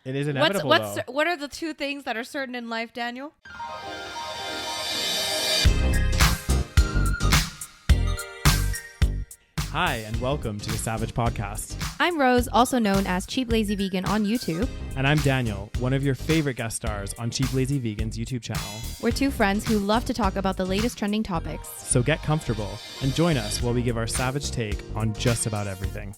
It is inevitable, What are the two things that are certain in life, Daniel? Hi, and welcome to the SaVeg podcast. I'm Rose, also known as Cheap Lazy Vegan on YouTube. And I'm Daniel, one of your favorite guest stars on Cheap Lazy Vegan's YouTube channel. We're two friends who love to talk about the latest trending topics. So get comfortable and join us while we give our SaVeg take on just about everything.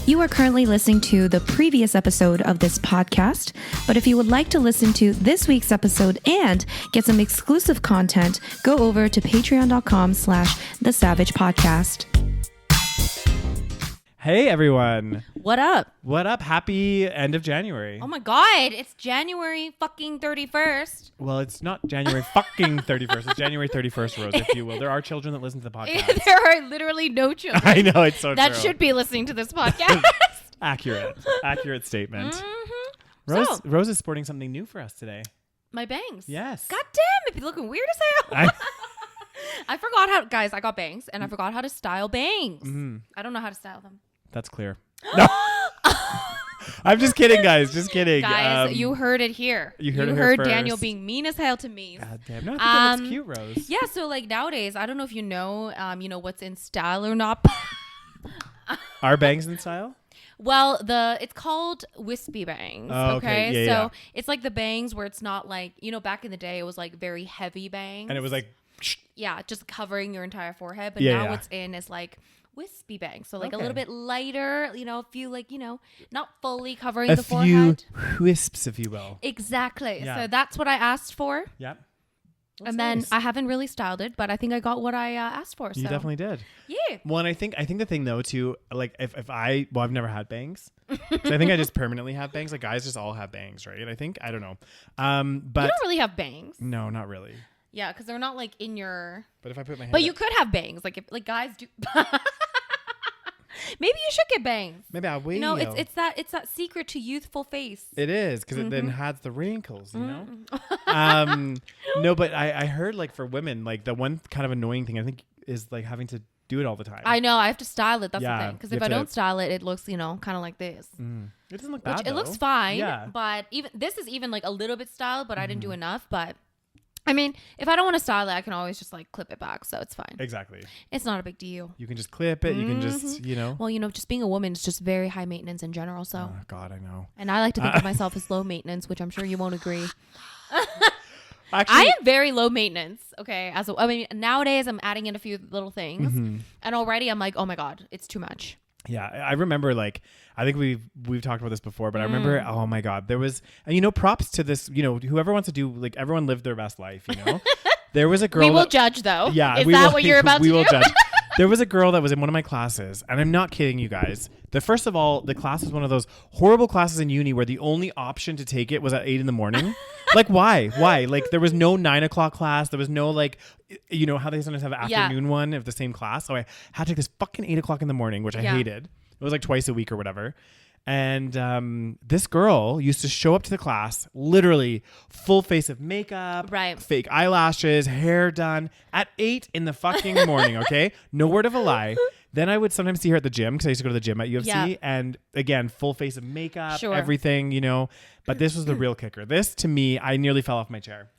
You are currently listening to the previous episode of this podcast, but if you would like to listen to this week's episode and get some exclusive content, go over to patreon.com/thesavagepodcast. Hey everyone. What up? What up? Happy end of January. Oh my God, it's January fucking 31st. Well, it's not January fucking 31st. It's January 31st, Rose, if you will. There are children that listen to the podcast. There are literally no children. I know, it's so that true. should be listening to this podcast. Accurate statement. Mm-hmm. Rose is sporting something new for us today. My bangs. Yes. God damn, it be looking weird as hell. I forgot how, guys, I got bangs and I forgot how to style bangs. Mm-hmm. I don't know how to style them. That's clear. No. I'm just kidding, guys. Just kidding. Guys, you heard it here. You heard Daniel first. being mean as hell to me. God damn. No, I think that looks cute, Rose. Yeah, so like nowadays, I don't know if you know what's in style or not. Are bangs in style? Well, it's called wispy bangs. Oh, okay. Yeah, so it's like the bangs where it's not like, back in the day, it was like very heavy bangs. And it was like, yeah, just covering your entire forehead. But Yeah, now yeah. what's in is like wispy bangs. So like a Okay. little bit lighter, a few like, not fully covering a the few forehead. wisps, if you will. Exactly. Yeah. So that's what I asked for. Yep. And then nice. I haven't really styled it, but I think I got what I asked for. You so. definitely did. Yeah. Well, and I think the thing though too, like if I've never had bangs, so I think I just permanently have bangs. Like guys just all have bangs, right? I don't know. But you don't really have bangs. no, not really. Yeah, because they're not like in your. But if I put my hand But up, you could have bangs, like if like guys do. Maybe you should get bangs. maybe I'll wait. It's that secret to youthful face. It is because it then has the wrinkles, you know. No, but I heard like for women, like the one kind of annoying thing I think is like having to do it all the time. I know. I have to style it. That's Yeah, the thing. Because you if have I to- don't style it, it looks, kind of like this. It doesn't look Which bad. it looks though. fine. Yeah. But even this is even like a little bit styled, but I didn't do enough. But I mean, if I don't want to style it, I can always just like clip it back. So it's fine. Exactly. It's not a big deal. You can just clip it. You can just, Well, just being a woman is just very high maintenance in general. So, Oh God, I know. and I like to think of myself as low maintenance, which I'm sure you won't agree. Actually, I am very low maintenance. Okay. Nowadays I'm adding in a few little things and already I'm like, oh my God, it's too much. yeah, I remember like I think we've talked about this before, but I remember oh my God, there was and props to this, whoever wants to do like everyone lived their best life, There was a girl. We will judge though. Yeah, Is that what you're about to do? We will judge. There was a girl that was in one of my classes, and I'm not kidding you guys. First of all, the class was one of those horrible classes in uni where the only option to take it was at 8 a.m. Like, why? Like, there was no 9 o'clock class. There was no like, how they sometimes have an afternoon one of the same class. So I had to take this fucking 8 o'clock in the morning, which I hated. It was like twice a week or whatever. And this girl used to show up to the class, literally full face of makeup, Right. fake eyelashes, hair done at 8 in the fucking morning. Okay, no word of a lie. Then I would sometimes see her at the gym because I used to go to the gym at UFC, Yeah. and again, full face of makeup, Sure. everything, But this was the real kicker. This to me, I nearly fell off my chair.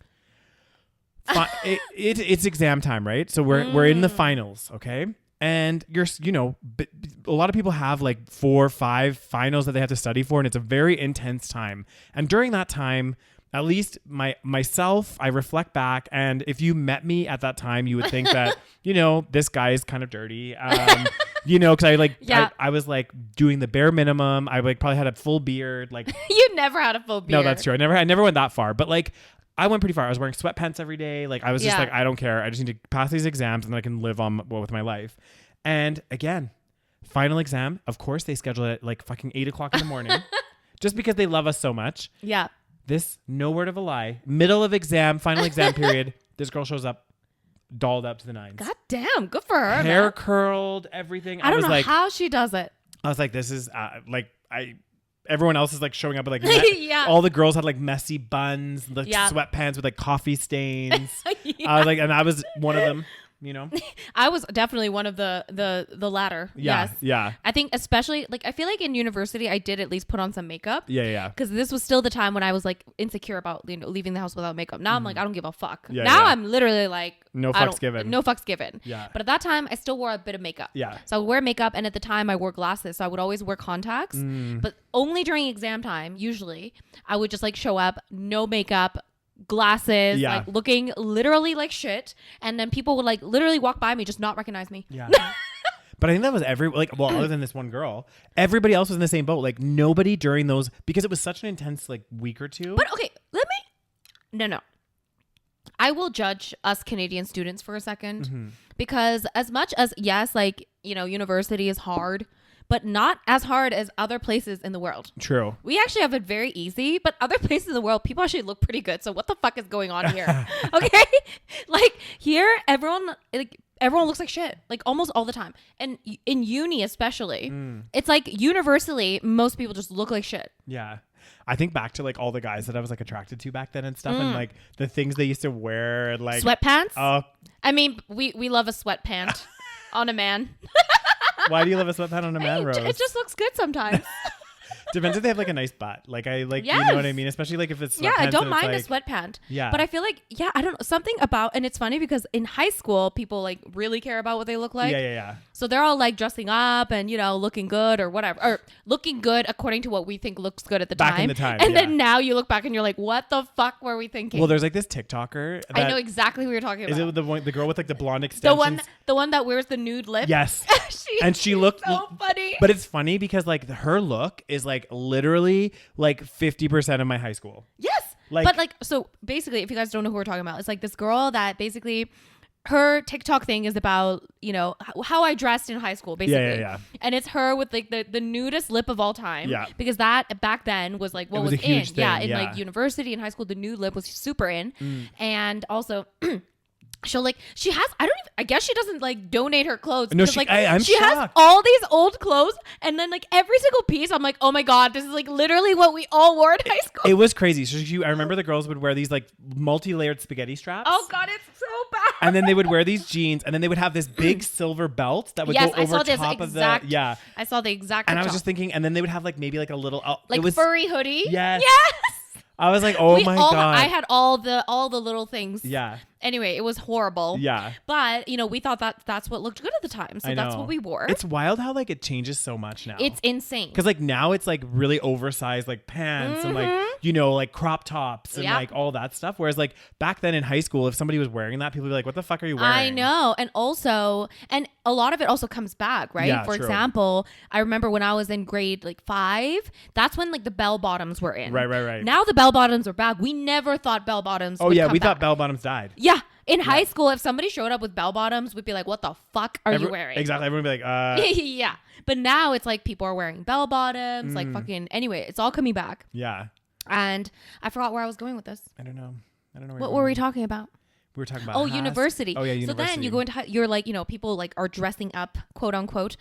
It's exam time, right? So we're in the finals, okay? And a lot of people have like 4 or 5 finals that they have to study for, and it's a very intense time. And during that time, at least myself, I reflect back, and if you met me at that time, you would think that this guy is kind of dirty, because I was like doing the bare minimum. I like probably had a full beard, like You never had a full beard. no, that's true. I never went that far, but like. I went pretty far. I was wearing sweatpants every day. Like I was just like, I don't care. I just need to pass these exams and then I can live on with my life. And again, final exam. Of course, they schedule it at like fucking 8 o'clock in the morning, just because they love us so much. Yeah. This, no word of a lie, middle of exam, final exam period. This girl shows up, dolled up to the nines. God damn, good for her. Hair man. curled, everything. I don't was know like, how she does it. I was like, this is everyone else is like showing up with like Yeah. all the girls had like messy buns, the Yeah. sweatpants with like coffee stains. I was like, and I was one of them. you know? I was definitely one of the latter. Yeah. Yes. Yeah. I think especially like I feel like in university I did at least put on some makeup. Yeah. Yeah. Because this was still the time when I was like insecure about leaving the house without makeup. Now I'm like I don't give a fuck. Yeah, now yeah. I'm literally like No fucks given. No fucks given. Yeah. But at that time I still wore a bit of makeup. Yeah. So I would wear makeup, and at the time I wore glasses, so I would always wear contacts. But only during exam time. Usually I would just like show up, no makeup, glasses, Yeah. like looking literally like shit, and then people would like literally walk by me, just not recognize me. Yeah. But I think that was other than this one girl, everybody else was in the same boat. Like nobody during those, because it was such an intense like week or two. But okay, no. I will judge us Canadian students for a second, because as much as, yes, like, you know, university is hard, but not as hard as other places in the world. True. We actually have it very easy, but other places in the world, people actually look pretty good. So what the fuck is going on here? Okay? Like here, everyone looks like shit, like almost all the time. And in uni especially, it's like universally, most people just look like shit. Yeah. I think back to like all the guys that I was like attracted to back then and stuff, and like the things they used to wear and like sweatpants. Oh, I mean, we love a sweatpant on a man. why do you love a sweatpant on a man, Rose? It just looks good sometimes. Depends if they have like a nice butt. Like I like, you Yes. know what I mean? Especially like if it's sweatpants. Yeah, I don't and it's, mind like, a sweatpant. Yeah. But I feel like, I don't know, something about, and it's funny because in high school, people like really care about what they look like. Yeah. So they're all like dressing up and, you know, looking good or whatever, or looking good according to what we think looks good at the time. Back in the time, And yeah. then now you look back and you're like, what the fuck were we thinking? Well, there's like this TikToker. I know exactly who you're talking about. Is it the girl with like the blonde extensions? the one that wears the nude lip? Yes. And she looked so funny. But it's funny because like her look is like literally like 50% of my high school. Yes. Like- But like, so basically, if you guys don't know who we're talking about, it's like this girl that basically her TikTok thing is about, you know, how I dressed in high school, basically. Yeah. And it's her with like the nudist lip of all time. Yeah. Because that back then was like what was was a huge in. thing, Yeah. In yeah. like university and high school, the nude lip was super in. And also she'll like, I guess she doesn't like donate her clothes. No, because, like, I'm she has shocked. all these old clothes, and then like every single piece, I'm like, oh my God, this is like literally what we all wore in high school. It was crazy. So I remember the girls would wear these like multi-layered spaghetti straps. Oh God, it's so bad. And then they would wear these jeans, and then they would have this big silver belt that would go over top of the I saw the exact. And I was TikTok. just thinking, and then they would have like maybe like a little like it was, furry hoodie. Yes. Yes. I was like, oh my God. I had all the little things. Yeah. Anyway, it was horrible. Yeah. But, you know, we thought that's what looked good at the time. So I that's know. what we wore. It's wild how like it changes so much now. It's insane. Because like now it's like really oversized like pants and like, you know, like crop tops and Yep. like all that stuff. Whereas like back then in high school, if somebody was wearing that, people would be like, what the fuck are you wearing? I know. And also, and a lot of it also comes back, right? Yeah, For true. example, I remember when I was in grade like 5, that's when like the bell bottoms were in. Right. Now the bell bottoms are back. We never thought bell bottoms Oh would yeah, come we back. thought bell bottoms died. Yeah. In high school, if somebody showed up with bell bottoms, we'd be like, what the fuck are you wearing? Exactly. Everyone would be like, Yeah. But now it's like people are wearing bell bottoms, like fucking, anyway, it's all coming back. yeah. And I forgot where I was going with this. I don't know. Where What were we talking about? We were talking about Oh, Haas. university. Oh yeah, So university. then you go into, you're like, you know, people like are dressing up, quote unquote,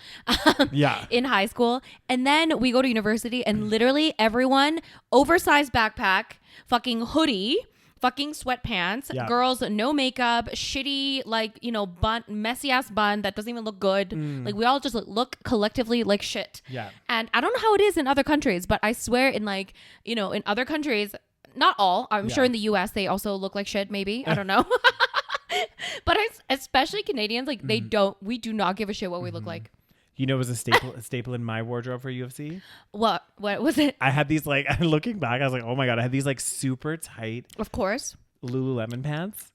Yeah. in high school. And then we go to university and literally everyone, oversized backpack, fucking hoodie, fucking sweatpants, Yeah. girls, no makeup, shitty, like, you know, messy ass bun that doesn't even look good. Like we all just look collectively like shit. Yeah. And I don't know how it is in other countries, but I swear in like, you know, in other countries, not all, I'm sure in the US they also look like shit, maybe. I don't know. But especially Canadians, like we do not give a shit what we look like. You know, it was a staple in my wardrobe for UFC. What was it? I had these like, looking back, I was like, oh my God, I had these like super tight Of course. Lululemon pants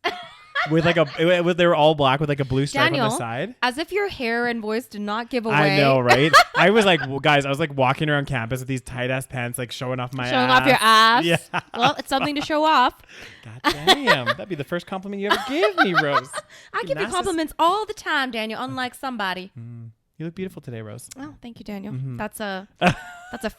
with like they were all black with like a blue stripe Daniel, on the side. as if your hair and voice did not give away. I know, right? I was like, guys, I was like walking around campus with these tight ass pants, like showing off my Showing ass. off your ass. Yeah. Well, it's something to show off. God damn. That'd be the first compliment you ever give me, Rose. I give you compliments all the time, Daniel, unlike somebody. You look beautiful today, Rose. Oh, thank you, Daniel. That's a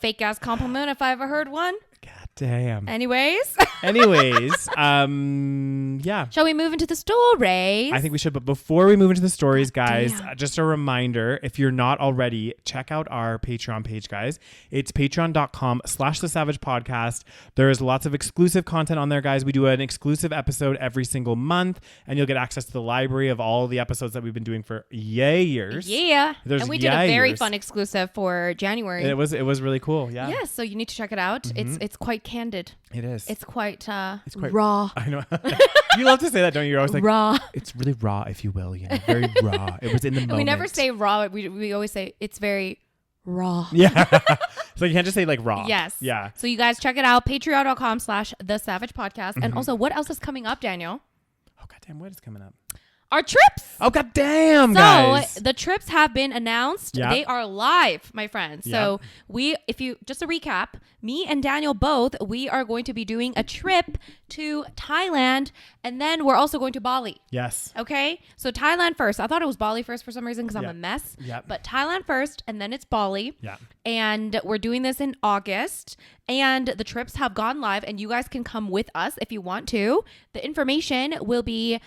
fake ass compliment if I ever heard one. God Damn. Anyways. Yeah. Shall we move into the stories? I think we should. But before we move into the stories, guys, damn. just a reminder, if you're not already, check out our Patreon page, guys. It's patreon.com/the SaVeg podcast. There is lots of exclusive content on there, guys. We do an exclusive episode every single month, and you'll get access to the library of all the episodes that we've been doing for years. Yeah. There's and we did a very years. fun exclusive for January. It was really cool. Yeah. Yes, so you need to check it out. It's quite candid. It is. It's quite quite raw. I know. You love to say that, don't you? You're always like, raw. it's really raw, if you will. You know, very raw. It was in the moment. We never say raw. We always say it's very raw. Yeah. So you can't just say like raw. Yes. Yeah. So you guys check it out. Patreon.com/the SaVeg podcast. And also, what else is coming up, Daniel? Oh, goddamn. What is coming up? Our trips. Oh, goddamn, So guys. the trips have been announced. Yep. They are live, my friends. So just a recap, me and Daniel both, we are going to be doing a trip to Thailand, and then we're also going to Bali. Yes. Okay, so Thailand first. I thought it was Bali first for some reason because I'm a mess. Yep. But Thailand first, and then it's Bali. Yeah. And we're doing this in August. And the trips have gone live, and you guys can come with us if you want to. The information will be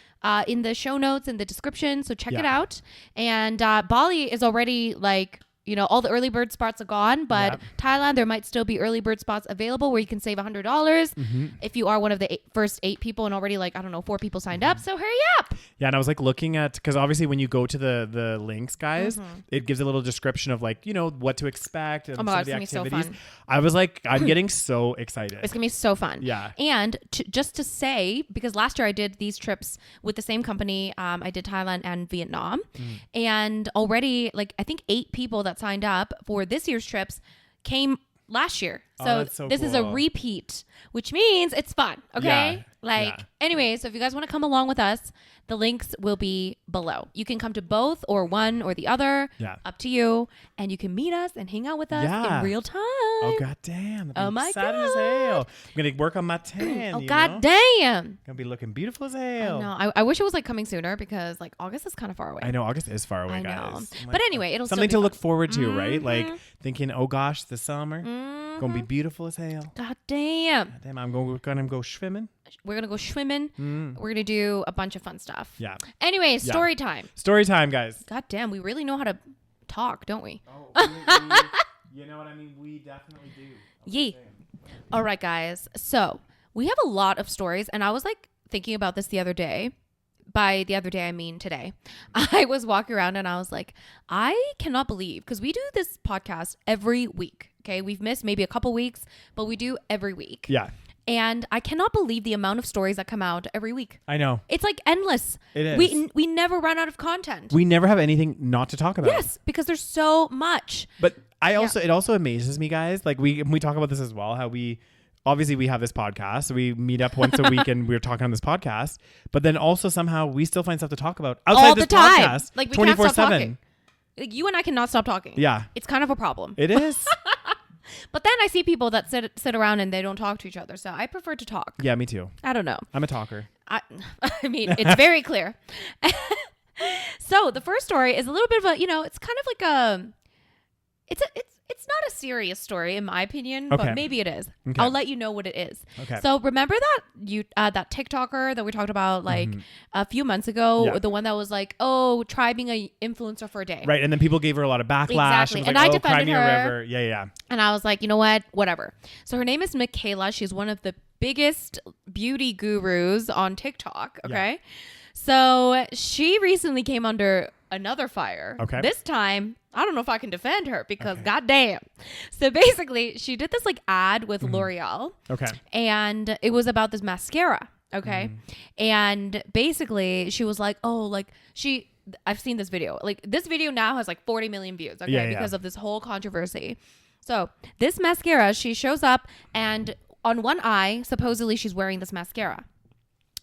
in the show notes in the description, so check it out. And Bali is already like, you know, all the early bird spots are gone, but Thailand, there might still be early bird spots available where you can save $100 if you are one of the first 8 people, and already like, I don't know, 4 people signed up. So hurry up. Yeah, and I was like looking at, because obviously when you go to the links, guys, it gives a little description of like, you know, what to expect and some of the activities. So I was like, I'm getting so excited. It's gonna be so fun. Yeah. And just to say, because last year I did these trips with the same company, I did Thailand and Vietnam, and already like I think 8 people that signed up for this year's trips came last year. So this is a repeat, which means it's fun. Okay. Anyway, so if you guys want to come along with us, the links will be below. You can come to both or one or the other. Yeah. Up to you. And you can meet us and hang out with us in real time. Oh, goddamn. Oh, my excited as hell. I'm going to work on my tan. Oh, goddamn. Going to be looking beautiful as hell. No, I wish it was like coming sooner because like August is kind of far away. I know. August is far away, I know. guys. Like, but anyway, it'll something still to be look fun. forward to, right? Like thinking, oh gosh, the summer gonna be beautiful as hell. God damn. Damn, I'm gonna go swimming. We're gonna go swimming. We're gonna do a bunch of fun stuff. Yeah. Anyway, story time. Story time, guys. God damn, we really know how to talk, don't we? Oh, you know what I mean? We definitely do. Yee. All right, guys. So we have a lot of stories, and I was like thinking about this the other day. By the other day, I mean today. I was walking around and I was like, I cannot believe, because we do this podcast every week. Okay. We've missed maybe a couple weeks, but we do every week. Yeah. And I cannot believe the amount of stories that come out every week. I know. It's like endless. It is. We never run out of content. We never have anything not to talk about. Yes, because there's so much. But it also amazes me, guys. Like we talk about this as well, how we obviously we have this podcast. So we meet up once a week and we're talking on this podcast. But then also somehow we still find stuff to talk about outside all this the time. podcast. Like we can't stop 24/7. talking. Like you and I cannot stop talking. Yeah. It's kind of a problem. It is. But then I see people that sit around and they don't talk to each other. So I prefer to talk. Yeah, me too. I don't know. I'm a talker. I mean, it's very clear. So the first story is a little bit of a, you know, it's kind of like it's not a serious story in my opinion, but maybe it is. Okay. I'll let you know what it is. Okay. So remember that TikToker that we talked about like a few months ago, the one that was like, oh, try being an influencer for a day. Right. And then people gave her a lot of backlash. Exactly. And, I cry defended me a her. river. Yeah. And I was like, you know what? Whatever. So her name is Mikayla. She's one of the biggest beauty gurus on TikTok. Okay. Yeah. So she recently came under another fire. Okay. This time, I don't know if I can defend her because goddamn. So basically, she did this like ad with L'Oreal. Okay. And it was about this mascara. Okay. And basically, she was like, oh, like I've seen this video. Like this video now has like 40 million views. Okay. Because of this whole controversy. So this mascara, she shows up and on one eye, supposedly she's wearing this mascara.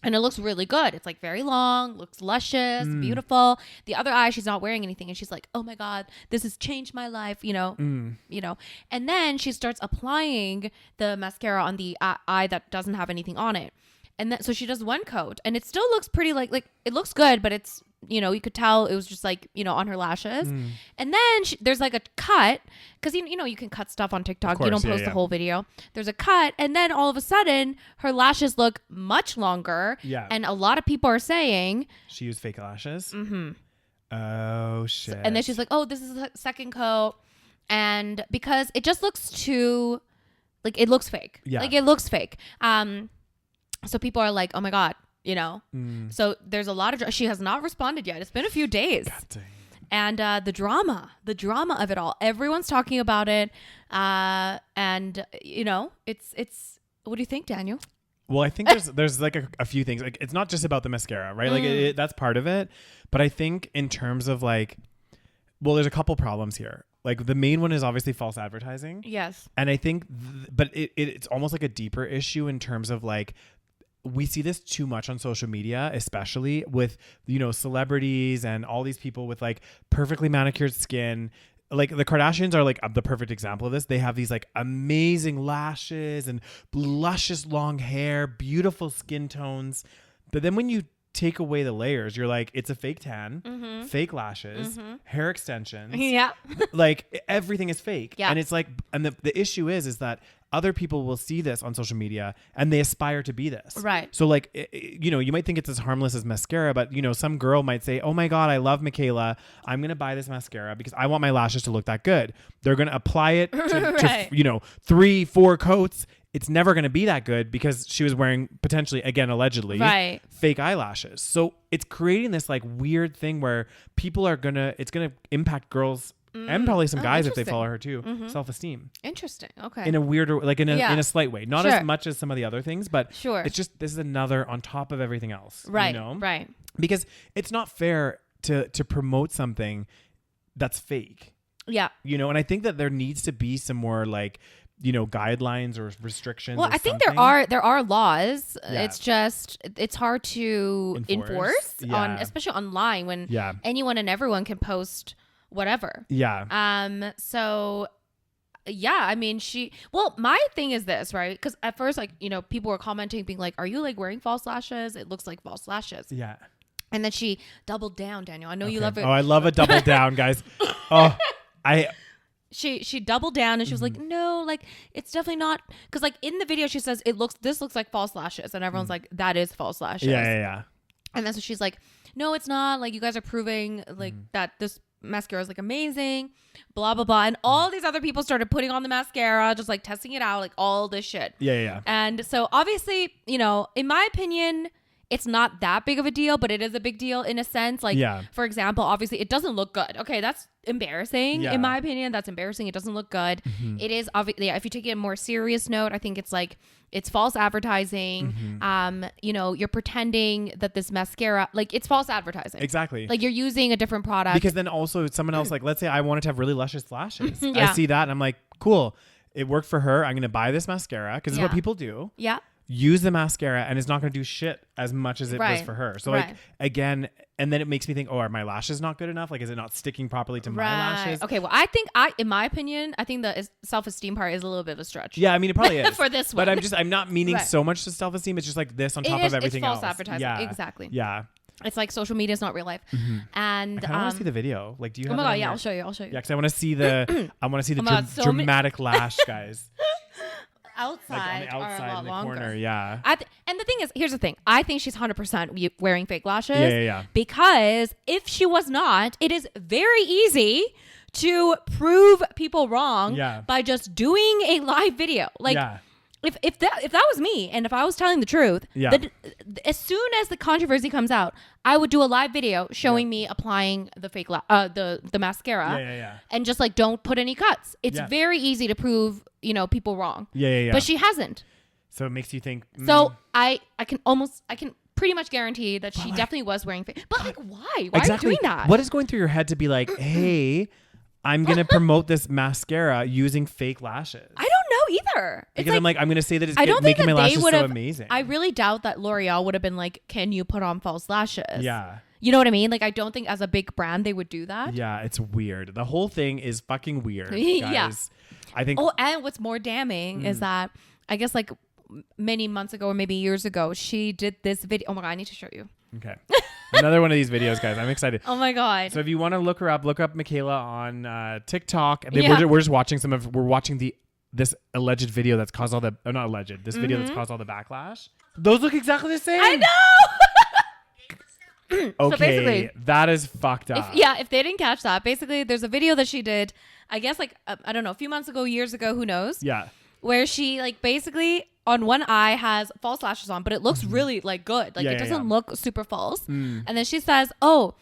And it looks really good. It's like very long, looks luscious, beautiful. The other eye, she's not wearing anything. And she's like, oh my God, this has changed my life, you know. And then she starts applying the mascara on the eye that doesn't have anything on it. And then, so she does one coat and it still looks pretty like it looks good, but it's you could tell it was just like, on her lashes. And then there's like a cut because, you can cut stuff on TikTok. Course, you don't post the whole video. There's a cut. And then all of a sudden her lashes look much longer. Yeah. And a lot of people are saying she used fake lashes. Oh, shit. and then she's like, oh, this is a second coat. And because it just looks too, like, it looks fake. Yeah. Like, it looks fake. So people are like, oh my God, So there's a lot of, she has not responded yet. It's been a few days. God dang. And the drama of it all. Everyone's talking about it. And, it's, what do you think, Daniel? Well, I think there's like a few things. Like, it's not just about the mascara, right? Like that's part of it. But I think in terms of like, well, there's a couple problems here. Like the main one is obviously false advertising. Yes. And I think, but it's almost like a deeper issue in terms of like, we see this too much on social media, especially with, celebrities and all these people with like perfectly manicured skin. Like the Kardashians are like the perfect example of this. They have these like amazing lashes and luscious long hair, beautiful skin tones. But then when you take away the layers, you're like, it's a fake tan, fake lashes, hair extensions. Yeah. Like everything is fake. Yeah. And it's like, and the issue is that other people will see this on social media and they aspire to be this. Right. So like, you might think it's as harmless as mascara, but some girl might say, oh my God, I love Mikayla. I'm going to buy this mascara because I want my lashes to look that good. They're going to apply it Right. to 3-4 coats. It's never going to be that good because she was wearing potentially, again, allegedly, Right. fake eyelashes. So it's creating this like weird thing where people are it's going to impact girls and probably some guys if they interesting. follow her too, self-esteem Interesting. Okay. in a weirder, like in a slight way, not Sure. as much as some of the other things, but Sure. it's just, this is another on top of everything else. Right. You know? Right. Because it's not fair to promote something that's fake, Yeah. and I think that there needs to be some more like, guidelines or restrictions. Well, or I think something. there are laws. Yeah. It's just it's hard to enforce on, Yeah. especially online when Yeah. anyone and everyone can post whatever. Yeah. So yeah, I mean, my thing is this, right? Because at first, like, people were commenting being like, are you like wearing false lashes? It looks like false lashes. Yeah. And then she doubled down, Daniel. I know you love it. Oh, I love a double down, guys. Oh, She doubled down and she was like, no, like, it's definitely not, because like in the video she says this looks like false lashes, and everyone's like, that is false lashes. yeah. And then so she's like, no, it's not, like, you guys are proving like that this mascara is like amazing, blah blah blah. And all these other people started putting on the mascara, just like testing it out, like all this shit. Yeah. And so obviously, in my opinion, it's not that big of a deal, but it is a big deal in a sense. Like, for example, obviously it doesn't look good. Okay, that's embarrassing. Yeah. In my opinion, that's embarrassing. It doesn't look good. It is obviously, if you take it a more serious note, I think it's like, it's false advertising. You're pretending that this mascara, like, it's false advertising. Exactly. Like, you're using a different product. Because then also someone else, like, let's say I wanted to have really luscious lashes. Yeah. I see that and I'm like, cool. It worked for her. I'm going to buy this mascara because it's what Yeah. people do. Yeah. Use the mascara and it's not going to do shit as much as it was for her. So like, again, and then it makes me think, oh, are my lashes not good enough? Like, is it not sticking properly to my lashes? Okay. Well, in my opinion, I think the self-esteem part is a little bit of a stretch. Yeah, I mean, it probably is. For this one. But I'm not meaning so much to self-esteem. It's just like this on top of everything else. It's false advertising. Yeah. Exactly. Yeah. It's like social media is not real life. I And kind of want to see the video. Like, do you have oh my it God, on yeah, your- I'll show you. Yeah, because I want to see the God, dramatic lash, guys. Outside, Like on the are a outside lot in the longer. corner, yeah. And the thing is, here's the thing. I think she's 100% wearing fake lashes. Yeah. Because if she was not, it is very easy to prove people wrong by just doing a live video. Like, if that was me, and if I was telling the truth, as soon as the controversy comes out, I would do a live video showing me applying the fake the mascara, and just like, don't put any cuts. It's very easy to prove people wrong. But she hasn't. So it makes you think. So I can pretty much guarantee that she definitely was wearing fake. But like, why? Why exactly. are you doing that? What is going through your head to be like, hey, I'm gonna promote this mascara using fake lashes? I don't know either. Because I'm gonna say that it's I don't think making that my lashes they would so have. amazing. I really doubt that L'Oreal would have been like, "Can you put on false lashes?" Yeah. You know what I mean? Like, I don't think as a big brand they would do that. Yeah, it's weird. The whole thing is fucking weird, guys. Yeah. I think. Oh, and what's more damning is that I guess like many months ago or maybe years ago, she did this video. Oh my God, I need to show you. Okay. Another one of these videos, guys. I'm excited. Oh my God. So if you want to look her up, look up Mikayla on TikTok. Yeah. We're just watching we're watching this alleged video that's caused all the, not alleged, this video that's caused all the backlash. Those look exactly the same. I know. Okay, basically, that is fucked up. If they didn't catch that, basically there's a video that she did, I guess like, I don't know, a few months ago, years ago, who knows? Yeah. Where she like basically on one eye has false lashes on, but it looks really like good. Like it doesn't look super false. And then she says, oh,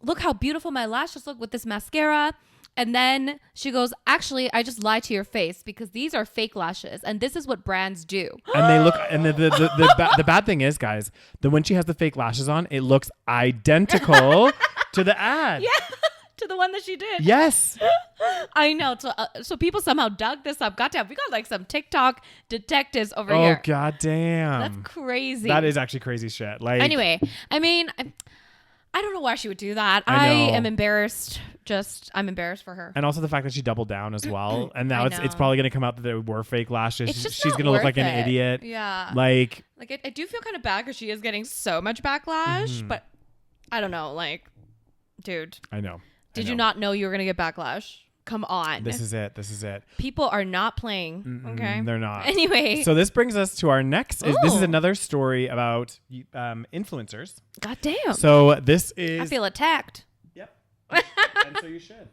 look how beautiful my lashes look with this mascara. And then she goes, actually, I just lied to your face because these are fake lashes. And this is what brands do. And they look, and the bad thing is, guys, that when she has the fake lashes on, it looks identical to the ad. Yeah. To the one that she did. Yes. I know. So people somehow dug this up. Goddamn, we got like some TikTok detectives over here. Oh, goddamn. That's crazy. That is actually crazy shit. Like, anyway, I mean, I don't know why she would do that. I know. I am embarrassed. I'm embarrassed for her. and also the fact that she doubled down as well. And now I it's know. probably going to come out that there were fake lashes. It's just She's not going to look worth like an it. idiot. Yeah. Like I do feel kind of bad because she is getting so much backlash. But I don't know. Like, dude, I know. did you not know you were going to get backlash? Come on. This is it. People are not playing. Okay. They're not. Anyway. So this brings us to our next. This is Ooh. another story about influencers. Goddamn. So this is. I feel attacked. Yep. And so you should.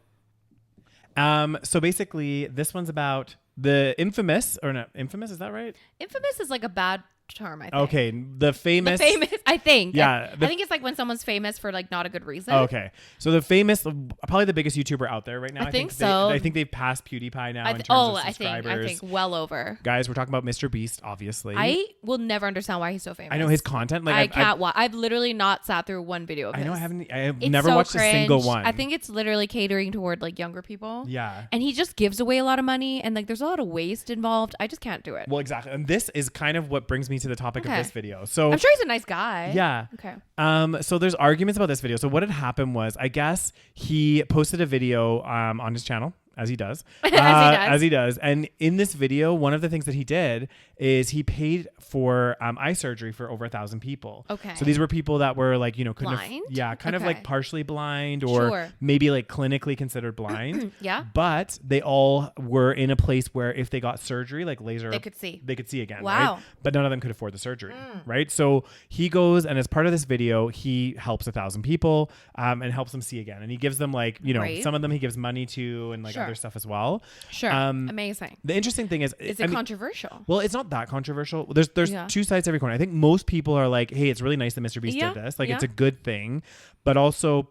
So basically, this one's about the infamous, or not infamous, is that right? Infamous is like a bad term, I think. Okay, the famous. I think. Yeah, I think it's like when someone's famous for like not a good reason. Okay, so the famous, probably the biggest YouTuber out there right now. I think so. I think they've passed PewDiePie now in terms of subscribers. I think well over. Guys, we're talking about Mr.Beast, obviously. I will never understand why he's so famous. I know his content. Like I can't watch. I've literally not sat through one video of his. I know I haven't. I have It's never so watched cringe. a single one. I think it's literally catering toward like younger people. Yeah. And he just gives away a lot of money, and like there's a lot of waste involved. I just can't do it. Well, exactly, and this is kind of what brings me to the topic of Okay. this video. So I'm sure he's a nice guy. yeah. Okay. So there's arguments about this video. So what had happened was, I guess he posted a video on his channel, as he does. As he does. And in this video, one of the things that he did is he paid for eye surgery for over 1,000 people. Okay. So these were people that were like, couldn't Blind? kind of Okay. like partially blind or Sure. maybe like clinically considered blind. Yeah. But they all were in a place where if they got surgery, like laser, They could see. They could see again. Wow. Right? But none of them could afford the surgery. Right. So he goes, and as part of this video, he helps 1,000 people and helps them see again. And he gives them like, Great. some of them he gives money to and like Sure. other stuff as well. Sure. Amazing. The interesting thing is it controversial? Well, it's not that controversial. There's Yeah. two sides to every corner. I think most people are like, hey, it's really nice that Mr. Beast Yeah. did this. Like, Yeah. it's a good thing. But also,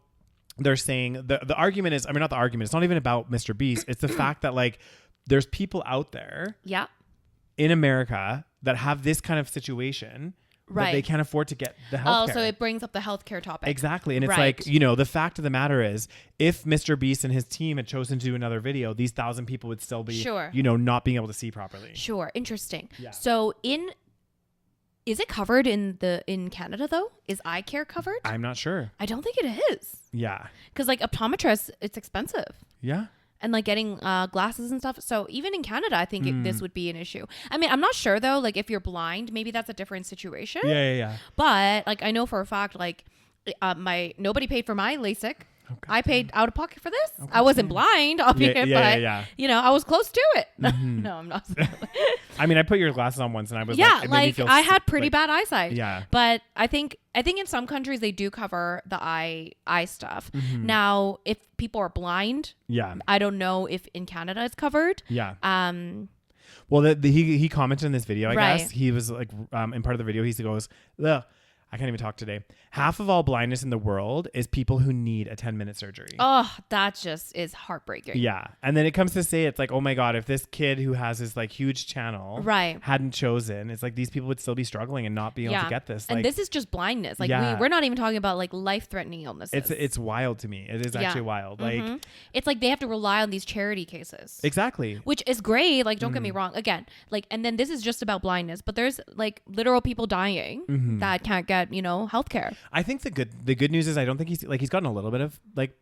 they're saying the argument is, I mean, not the argument. It's not even about Mr. Beast. It's the fact that like there's people out there Yeah. in America that have this kind of situation. Right. That they can't afford to get the healthcare. Oh, so it brings up the healthcare topic. Exactly. And it's Right. like, the fact of the matter is, if Mr. Beast and his team had chosen to do another video, these 1,000 people would still be, Sure. not being able to see properly. Sure. Interesting. Yeah. So is it covered in Canada though? Is eye care covered? I'm not sure. I don't think it is. Yeah. Because like optometrists, it's expensive. Yeah. And like getting glasses and stuff. So even in Canada, I think this would be an issue. I mean, I'm not sure though. Like if you're blind, maybe that's a different situation. Yeah. But like I know for a fact, like nobody paid for my LASIK. Okay. I paid out of pocket for this. I wasn't blind, albeit, but I was close to it. No, I'm not. I mean, I put your glasses on once and I was Yeah, like, it made me like feel I had pretty bad eyesight. Yeah. But I think in some countries they do cover the eye stuff. Now, if people are blind, Yeah. I don't know if in Canada it's covered. Yeah. Well, he commented in this video, I Right. guess. He was like, in part of the video, he goes, ugh, I can't even talk today. Half of all blindness in the world is people who need a 10-minute surgery. Oh, that just is heartbreaking. Yeah. And then it comes to say, it's like, oh my God, if this kid who has this like huge channel Right. hadn't chosen, it's like these people would still be struggling and not being able to get this. And Like, this is just blindness. Like Yeah. we're not even talking about like life-threatening illnesses. it's wild to me. It is actually wild. Like, It's like they have to rely on these charity cases. exactly. Which is great. Like, don't get me wrong. Again, like, and then this is just about blindness, but there's like literal people dying that can't get, healthcare. I think the good news is I don't think he's gotten a little bit of like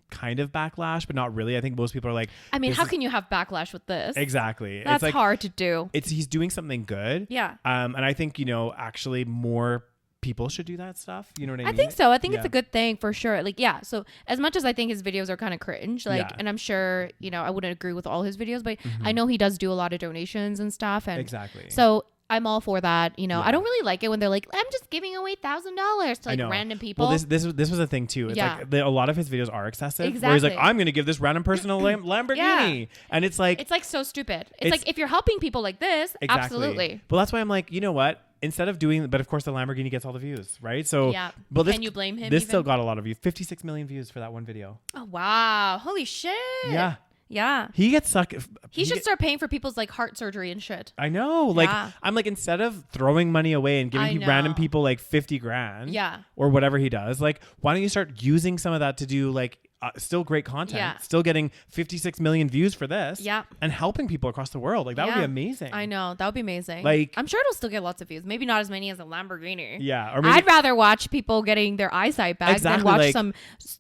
kind of backlash, but not really. I think most people are like, I mean, this how is- can you have backlash with this? exactly? That's it's like, hard to do. he's doing something good. Yeah. And I think, actually more people should do that stuff. You know what I mean? I think so. I think it's a good thing for sure. Like, yeah. So as much as I think his videos are kind of cringe, like, and I'm sure, you know, I wouldn't agree with all his videos, but I know he does do a lot of donations and stuff. And exactly. So I'm all for that. You know, I don't really like it when they're like, I'm just giving away $1,000 to like random people. Well, this was a thing too. It's like a lot of his videos are excessive. Exactly. Where he's like, I'm going to give this random person a Lamborghini. And it's like so stupid. It's like, if you're helping people like this, absolutely. Well, that's why I'm like, you know what? Instead of doing, but of course the Lamborghini gets all the views, right? So, but can you blame him? This still got a lot of views. 56 million views for that one video. Oh wow! Holy shit! Yeah. Yeah. He gets sucked. He should start paying for people's like heart surgery and shit. I know. Like, I'm like, instead of throwing money away and giving random people like 50 grand or whatever he does, like, why don't you start using some of that to do like still great content, still getting 56 million views for this and helping people across the world. Like, that would be amazing. I know. That would be amazing. Like, I'm sure it'll still get lots of views. Maybe not as many as a Lamborghini. Yeah. Or maybe, I'd rather watch people getting their eyesight back than watch some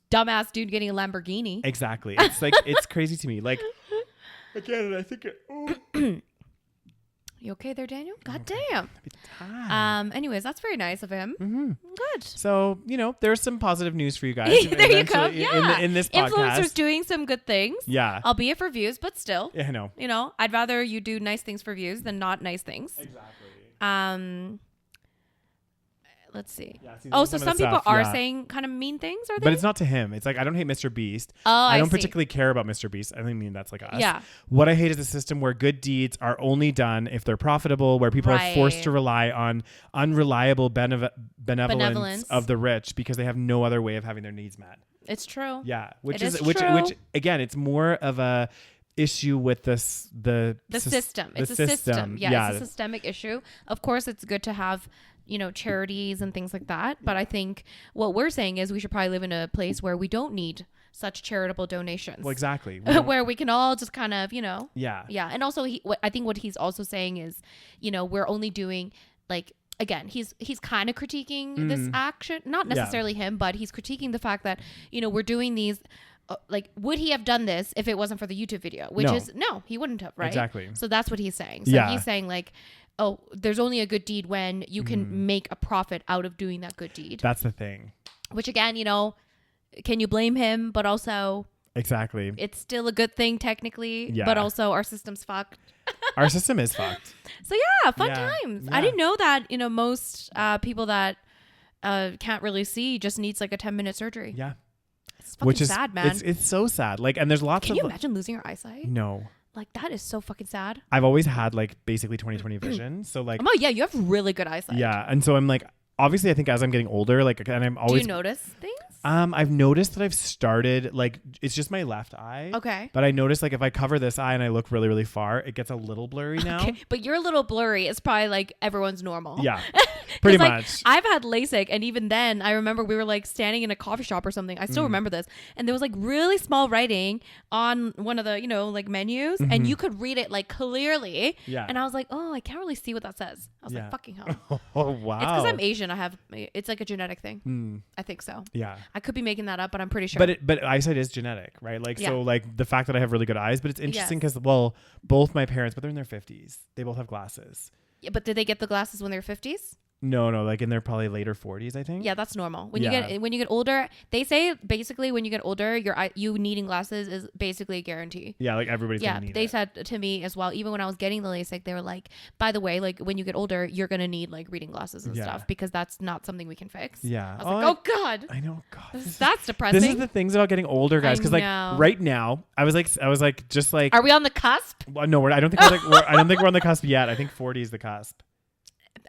dumbass dude getting a Lamborghini. Exactly. It's like, it's crazy to me. Like, again, I think you okay there, Daniel? God damn. Anyways, that's very nice of him. Good. So, you know, there's some positive news for you guys. There you go. Yeah. In this podcast. Influencers doing some good things. Yeah. Albeit for views, but still. Yeah, I know. You know, I'd rather you do nice things for views than not nice things. Exactly. Let's see. Yeah, so some people are saying kind of mean things, are they? But it's not to him. It's like, I don't hate Mr.Beast. Oh, I don't particularly care about Mr.Beast. I mean, that's like us. Yeah. What I hate is a system where good deeds are only done if they're profitable, where people are forced to rely on unreliable benevolence of the rich because they have no other way of having their needs met. It's true. Yeah. Which again, it's more of a issue with the system. It's a system. Yeah, it's a systemic issue. Of course, it's good to have, you know, charities and things like that. But I think what we're saying is we should probably live in a place where we don't need such charitable donations. Well, exactly. Where we can all just kind of, you know. Yeah. Yeah. And also, I think what he's also saying is, you know, we're only doing like, again, he's kind of critiquing this action. Not necessarily him, but he's critiquing the fact that, you know, we're doing these. Like, would he have done this if it wasn't for the YouTube video? Which is, no, he wouldn't have, right? Exactly. So that's what he's saying. So he's saying like, oh, there's only a good deed when you can make a profit out of doing that good deed. That's the thing. Which again, you know, can you blame him? But also, exactly, it's still a good thing technically. Yeah. But also, our system's fucked. Our system is fucked. So yeah, fun times. Yeah. I didn't know that, you know, most people that can't really see just needs like a 10-minute surgery. Yeah. It's fucking sad, man. It's so sad. Like, and there's lots of. Can you imagine losing your eyesight? No. Like, that is so fucking sad. I've always had like basically 20/20 vision. So like, oh yeah, you have really good eyesight. Yeah, and so I'm like, obviously, I think as I'm getting older, like, and I'm always. Do you notice things? I've noticed that I've started like, it's just my left eye. Okay. But I noticed like if I cover this eye and I look really, really far, it gets a little blurry now. Okay. But you're a little blurry. It's probably like everyone's normal. Yeah. Pretty like, much. I've had LASIK, and even then, I remember we were like standing in a coffee shop or something. I still remember this, and there was like really small writing on one of the, you know, like menus, and you could read it like clearly. Yeah. And I was like, oh, I can't really see what that says. I was like, fucking hell. Oh wow. It's because I'm Asian. It's like a genetic thing. I think so. Yeah. I could be making that up, but I'm pretty sure. But eyesight is genetic, right? Like, so like the fact that I have really good eyes, but it's interesting because both my parents, but they're in their 50s. They both have glasses. Yeah, but did they get the glasses when they're 50s? No, like in their probably later 40s, I think. Yeah, that's normal. When you get older, they say basically when you get older, you needing glasses is basically a guarantee. Yeah, like everybody's gonna need they it. said to me as well, even when I was getting the LASIK, they were like, by the way, like when you get older, you're gonna need like reading glasses and stuff because that's not something we can fix. Yeah. I was like, oh God. I know, God. That's depressing. This is the things about getting older, guys. Because like right now, I was like, just like. Are we on the cusp? Well, no, I don't think I don't think we're on the cusp yet. I think 40 is the cusp.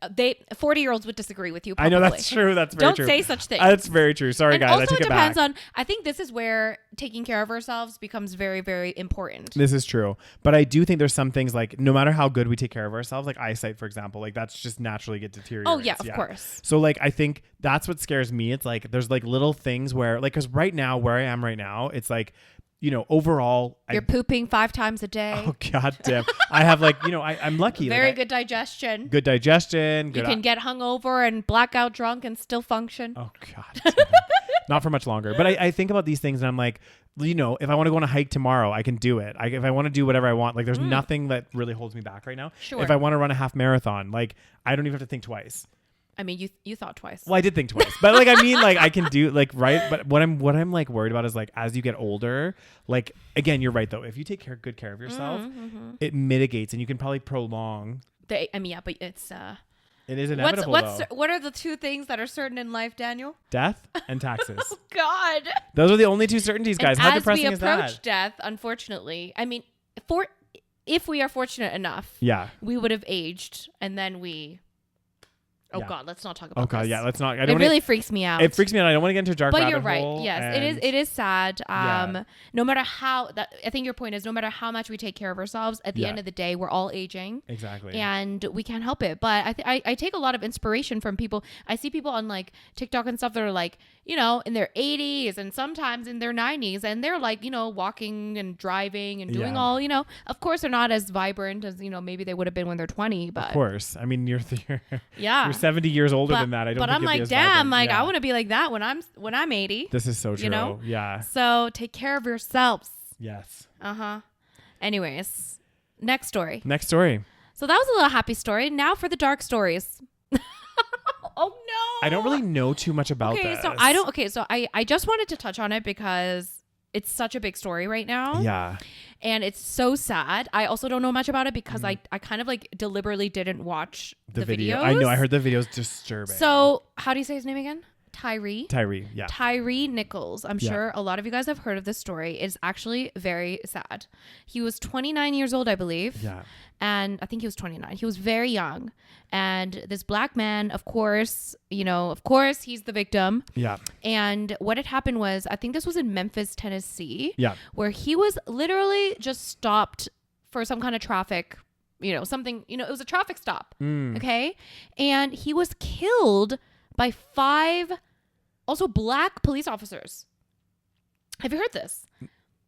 40-year-olds would disagree with you. Probably. I know that's true. That's very true. Don't say such things. That's very true. Sorry, and guys. Also, I take it depends back. on. I think this is where taking care of ourselves becomes very, very important. This is true, but I do think there's some things like no matter how good we take care of ourselves, like eyesight, for example, like that's just naturally get deteriorated. Oh yeah, of course. So like I think that's what scares me. It's like there's like little things where like because right now where I am right now, it's like. You know, overall, you're pooping 5 times a day. Oh God damn! I have like, you know, I'm lucky. Very good digestion. Good digestion. You can get hungover and blackout drunk and still function. Oh God, not for much longer. But I think about these things and I'm like, you know, if I want to go on a hike tomorrow, I can do it. If I want to do whatever I want, like there's nothing that really holds me back right now. Sure. If I want to run a half marathon, like I don't even have to think twice. I mean, you thought twice. Well, I did think twice, but like, I mean, like I can do like, right. But what I'm like worried about is like, as you get older, like, again, you're right though. If you take good care of yourself, it mitigates and you can probably prolong. But it's, it is inevitable though. What are the two things that are certain in life, Daniel? Death and taxes. Oh God. Those are the only two certainties, guys. And how depressing is that? As we approach death, unfortunately, I mean, if we are fortunate enough, we would have aged and then we... Oh God, let's not talk about this. Yeah, let's not. It really freaks me out. It freaks me out. I don't want to get into a dark rabbit hole. But you're right. Yes, it is sad. No matter how I think your point is, no matter how much we take care of ourselves, at the end of the day, we're all aging. Exactly. And we can't help it. But I take a lot of inspiration from people. I see people on like TikTok and stuff that are like, you know, in their 80s and sometimes in their 90s, and they're like, you know, walking and driving and doing all, you know. Of course, they're not as vibrant as, you know, maybe they would have been when they're 20. But of course, I mean, you're 70 years older than that. But I'm like, damn, like I want to be like that when I'm 80. This is so true. You know? Yeah. So take care of yourselves. Yes. Anyways, next story. So that was a little happy story. Now for the dark stories. Oh no. I don't really know too much about this. So I just wanted to touch on it because it's such a big story right now. Yeah. And it's so sad. I also don't know much about it because I kind of like deliberately didn't watch the videos. I know. I heard the video's disturbing. So how do you say his name again? Tyre, yeah. Tyre Nichols. I'm sure a lot of you guys have heard of this story. It's actually very sad. He was 29 years old, I believe. Yeah. And I think he was 29. He was very young. And this black man, of course, he's the victim. Yeah. And what had happened was, I think this was in Memphis, Tennessee. Yeah. Where he was literally just stopped for some kind of traffic, it was a traffic stop. Okay. And he was killed by 5 also black police officers. Have you heard this?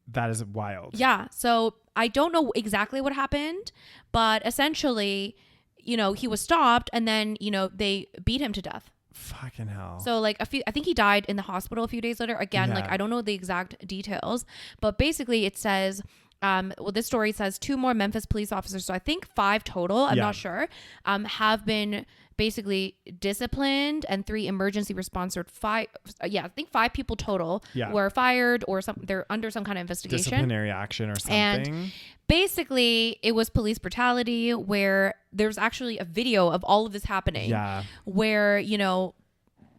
That is wild. Yeah. So I don't know exactly what happened, but essentially, he was stopped and then, they beat him to death. Fucking hell. So I think he died in the hospital a few days later. Again, I don't know the exact details, but basically it says, this story says 2 more Memphis police officers. So I think 5 total. I'm not sure. Have been basically disciplined, and 3 emergency response, or 5. I think 5 people total were fired, or they're under some kind of investigation, disciplinary action or something. And basically it was police brutality, where there's actually a video of all of this happening. Yeah. Where,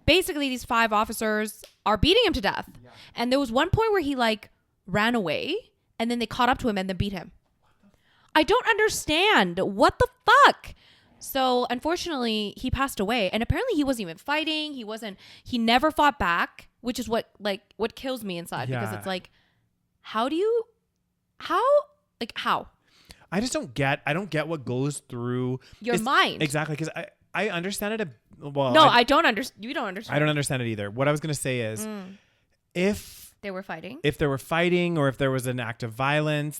basically these 5 officers are beating him to death. Yeah. And there was one point where he ran away, and then they caught up to him and then beat him. I don't understand. What the fuck? So unfortunately, he passed away, and apparently he wasn't even fighting. He never fought back, which is what kills me inside, because it's like, how? I just don't get what goes through your mind. Exactly. Because I understand it. Well, no, I don't understand. You don't understand. I don't understand it either. What I was going to say is, if they were fighting, or if there was an act of violence,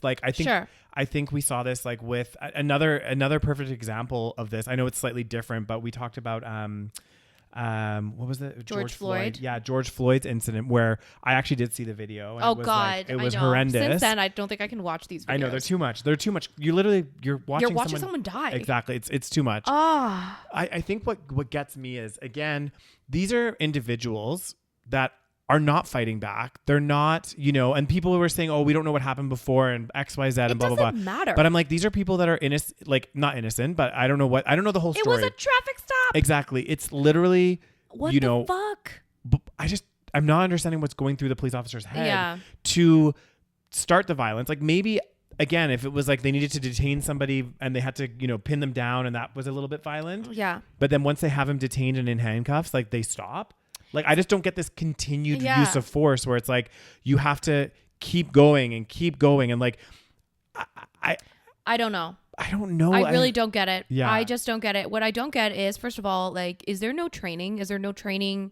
I think we saw this with another perfect example of this. I know it's slightly different, but we talked about what was it? George Floyd. Yeah, George Floyd's incident, where I actually did see the video. And it was horrendous. Since then, I don't think I can watch these videos. I know, they're too much. You're watching someone die. Exactly. It's too much. I think what gets me is, again, these are individuals that are not fighting back. They're not, and people were saying, oh, we don't know what happened before and X, Y, Z and blah, blah, blah. It doesn't matter. But I'm like, these are people that are innocent, not innocent, but I don't know the whole story. It was a traffic stop. Exactly. It's literally, what the fuck? I'm not understanding what's going through the police officer's head to start the violence. Maybe, again, if it was they needed to detain somebody and they had to, pin them down, and that was a little bit violent. Yeah. But then once they have him detained and in handcuffs, they stop. I just don't get this continued use of force where it's you have to keep going and keep going. And I don't know. I don't know. I really don't get it. Yeah. I just don't get it. What I don't get is, first of all, is there no training? Is there no training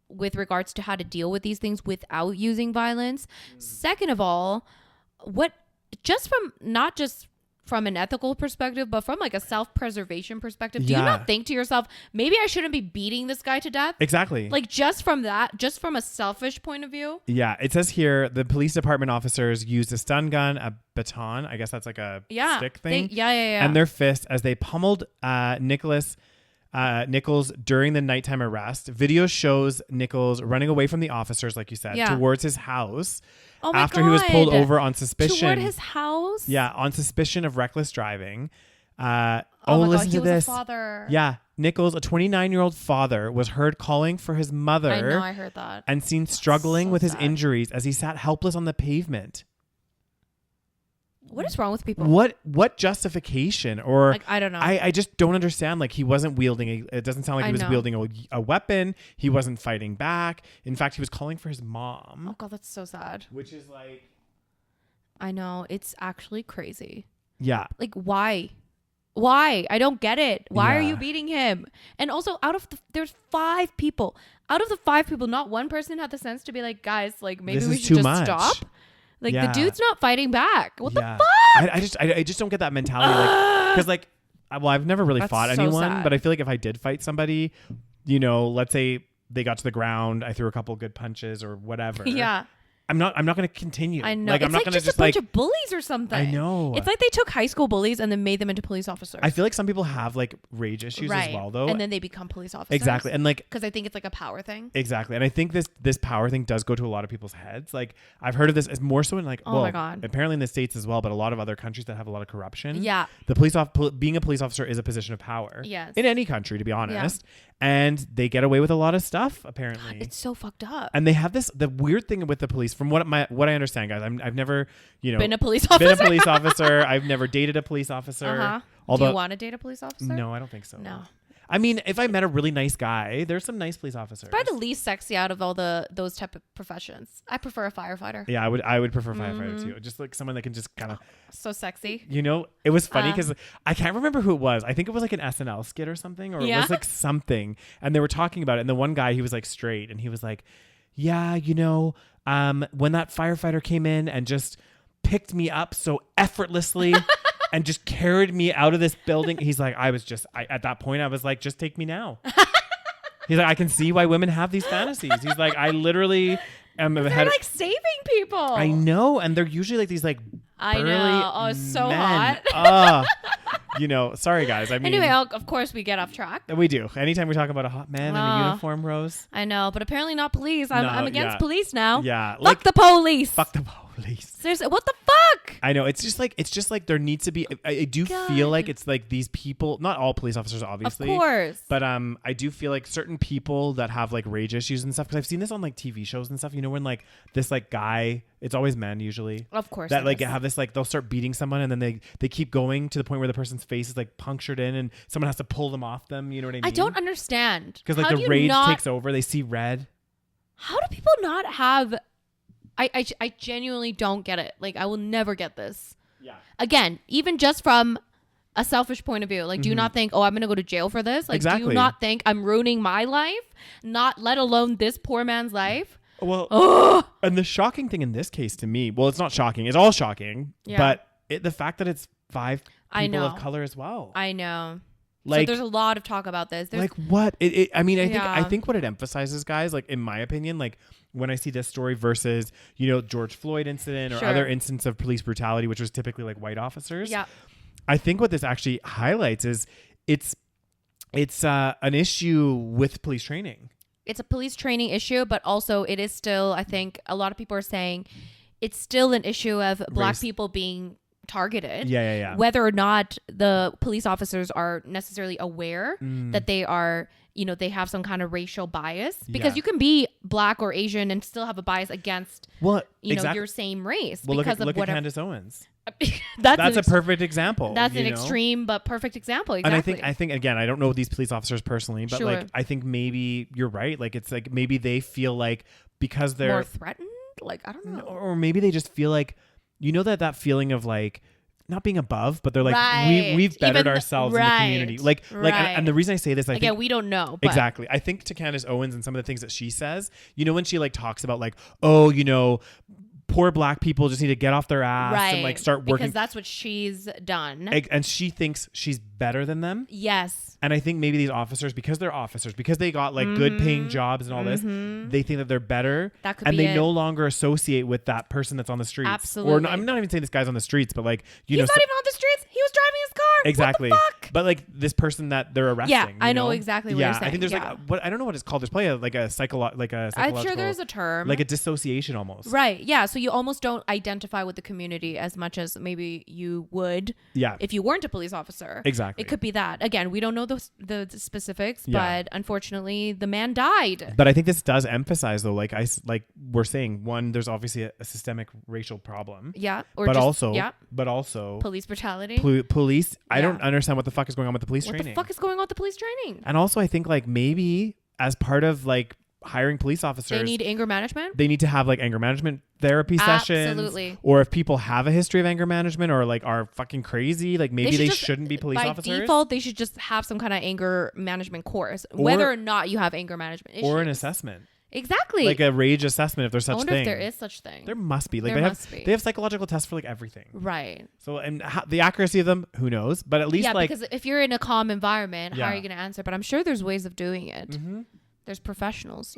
with regards to how to deal with these things without using violence? Second of all, not just from an ethical perspective, but from a self-preservation perspective, do you not think to yourself, maybe I shouldn't be beating this guy to death? Exactly. Just from a selfish point of view. Yeah. It says here, the police department officers used a stun gun, a baton, I guess that's a stick thing. And their fist as they pummeled Nicholas Nichols during the nighttime arrest. Video shows Nichols running away from the officers, like you said, towards his house. Oh my after he was pulled over on suspicion. Toward his house? Yeah, on suspicion of reckless driving. Oh my listen God, to he this. was a father. Yeah, Nichols, a 29-year-old father, was heard calling for his mother. I know, I heard that. And seen struggling so with his sad. injuries as he sat helpless on the pavement. What is wrong with people? What justification or Like, I don't know. I just don't understand. Like, he wasn't wielding it doesn't sound like he was know. wielding a weapon. He wasn't fighting back. In fact, he was calling for his mom. Oh God, that's so sad. Which is like, I know, it's actually crazy. yeah. Like, why? I don't get it. Why are Yeah. you beating him? And also, there's 5 people. Out of the 5 people, not one person had the sense to be like, guys, like, maybe This we is should too just much. stop. Like, Yeah. the dude's not fighting back. What the Yeah. fuck? I just don't get that mentality. Like, because like, well, I've never really That's fought so anyone, sad. but I feel like if I did fight somebody, you know, let's say they got to the ground, I threw a couple good punches or whatever. Yeah. I'm not going to continue. I know. Like, It's I'm not like going to just a bunch of bullies or something. I know. It's like they took high school bullies and then made them into police officers. I feel like some people have like rage issues as well, though. And then they become police officers. Exactly. And like, Because I think it's like a power thing. exactly. And I think this power thing does go to a lot of people's heads. Like, I've heard of this as more so in like, Oh my God. apparently in the States as well, but a lot of other countries that have a lot of corruption. Yeah. The being a police officer is a position of power. Yes. In any country, to be honest. And they get away with a lot of stuff, apparently. It's so fucked up. And they have the weird thing with the police, from what I understand, guys. I've never, Been a police officer. been a police officer. I've never dated a police officer. Uh-huh. Although, Do you want to date a police officer? no, I don't think so. No. I mean, if I met a really nice guy, there's some nice police officers. Probably the least sexy out of all those type of professions. I prefer a firefighter. Yeah, I would prefer firefighter Mm-hmm. too. Just like someone that can just kind of, So sexy. you know, it was funny because I can't remember who it was. I think it was like an SNL skit or something, or it Yeah. was like something. And they were talking about it. And the one guy, he was like straight, and he was like, yeah, you know, when that firefighter came in and just picked me up so effortlessly and just carried me out of this building, he's like, at that point, I was like, just take me now. He's like, I can see why women have these fantasies. He's like, I literally am They're like saving people. I know, and they're usually like these like I burly know. Oh, it's so men. hot. You know, sorry guys. I mean, Anyway, of course we get off track. we do. Anytime we talk about a hot man in a Oh. uniform, Rose. I know, but apparently not police. I'm No, against yeah. police now. Yeah, Fuck like the police. fuck the police. Seriously, what the fuck? I know. It's just like there needs to be. I do God. feel like it's like these people. Not all police officers, obviously. Of course. But I do feel like certain people that have like rage issues and stuff, because I've seen this on like TV shows and stuff. You know, when like this like guy, it's always men usually. Of course. That it like is. have this like they'll start beating someone and then they keep going to the point where the person's face is like punctured in and someone has to pull them off them. You know what I mean? I don't understand. Because like How do the you rage not- takes over. They see red. How do people not have? I genuinely don't get it. Like, I will never get this. Yeah. Again, even just from a selfish point of view, like, do you not think, oh, I'm gonna go to jail for this? Like, do Exactly. you not think I'm ruining my life? Not let alone this poor man's life. Well, and the shocking thing in this case to me, well, it's not shocking. It's all shocking. Yeah. But the fact that it's 5 I people know. of color as well. I know. Like, so there's a lot of talk about this. There's, like what? I mean, I Yeah. think what it emphasizes, guys, like in my opinion, like when I see this story versus, you know, George Floyd incident or Sure. other instances of police brutality, which was typically like white officers. yeah. I think what this actually highlights is it's an issue with police training. It's a police training issue, but also it is still, I think a lot of people are saying it's still an issue of black Race. people being targeted. Yeah. Whether or not the police officers are necessarily aware that they are, you know, they have some kind of racial bias, because Yeah. you can be black or Asian and still have a bias against, Well, you know, your same race Well, because look of at whatever. Candace Owens. That's That's an a perfect example. That's you an know? extreme but perfect example. Exactly. And I think again, I don't know these police officers personally, but Sure. like I think maybe you're right. Like it's like maybe they feel like because they're more threatened. Like, I don't know. or maybe they just feel like, you know, that feeling of like not being above, but they're like Right. we've bettered Even ourselves in the right. community. Like Right. and the reason I say this, I Again, think we don't know. But exactly. I think to Candace Owens and some of the things that she says, you know, when she like talks about like, oh, you know, poor black people just need to get off their ass and like start working. Because that's what she's done. And she thinks she's better than them. Yes. And I think maybe these officers, because they're officers, because they got like good paying jobs and all this, they think that they're better. That could and be they no longer associate with that person that's on the streets. Absolutely. Or no, I'm not even saying this guy's on the streets, but like, He's not even on the streets. He was driving his car. Exactly. What the fuck? But like this person that they're arresting. Yeah, I know exactly what you're saying. I think there's like what I don't know what it's called. There's probably a psychological. I'm sure there's a term. Like a dissociation almost. Right. Yeah. So you almost don't identify with the community as much as maybe you would. Yeah. If you weren't a police officer. Exactly. It could be that. Again, we don't know the specifics, but unfortunately, the man died. But I think this does emphasize though, like we're saying, one, there's obviously a systemic racial problem. Yeah. But also police brutality. Police. I don't understand what the fuck is going on with the police training. What the fuck is going on with the police training? And also, I think like maybe as part of like hiring police officers, they need anger management. They need to have like anger management therapy sessions. Absolutely. Or if people have a history of anger management or like are fucking crazy, like maybe they shouldn't be police officers. By default, they should just have some kind of anger management course, whether or not you have anger management issues. Or an assessment. Exactly. Like a rage assessment if there's such I wonder thing. if there is such thing. There must be. Like they have psychological tests for like everything. Right. So and the accuracy of them, who knows? But at least like because if you're in a calm environment, how are you going to answer? But I'm sure there's ways of doing it. Mm-hmm. There's professionals,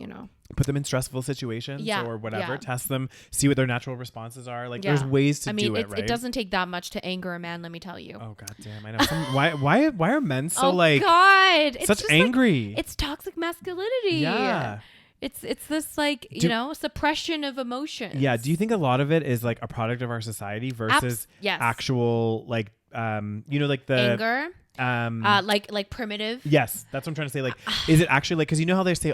Put them in stressful situations or whatever. Test them, see what their natural responses are. Like there's ways to do it, right? It doesn't take that much to anger a man, let me tell you. Oh god damn, I know. Why are men so God, such angry? It's toxic masculinity. Yeah. It's this like, suppression of emotions. Yeah. Do you think a lot of it is like a product of our society versus actual like like the anger? Like primitive. Yes, that's what I'm trying to say. Like, is it actually like, because you know how they say,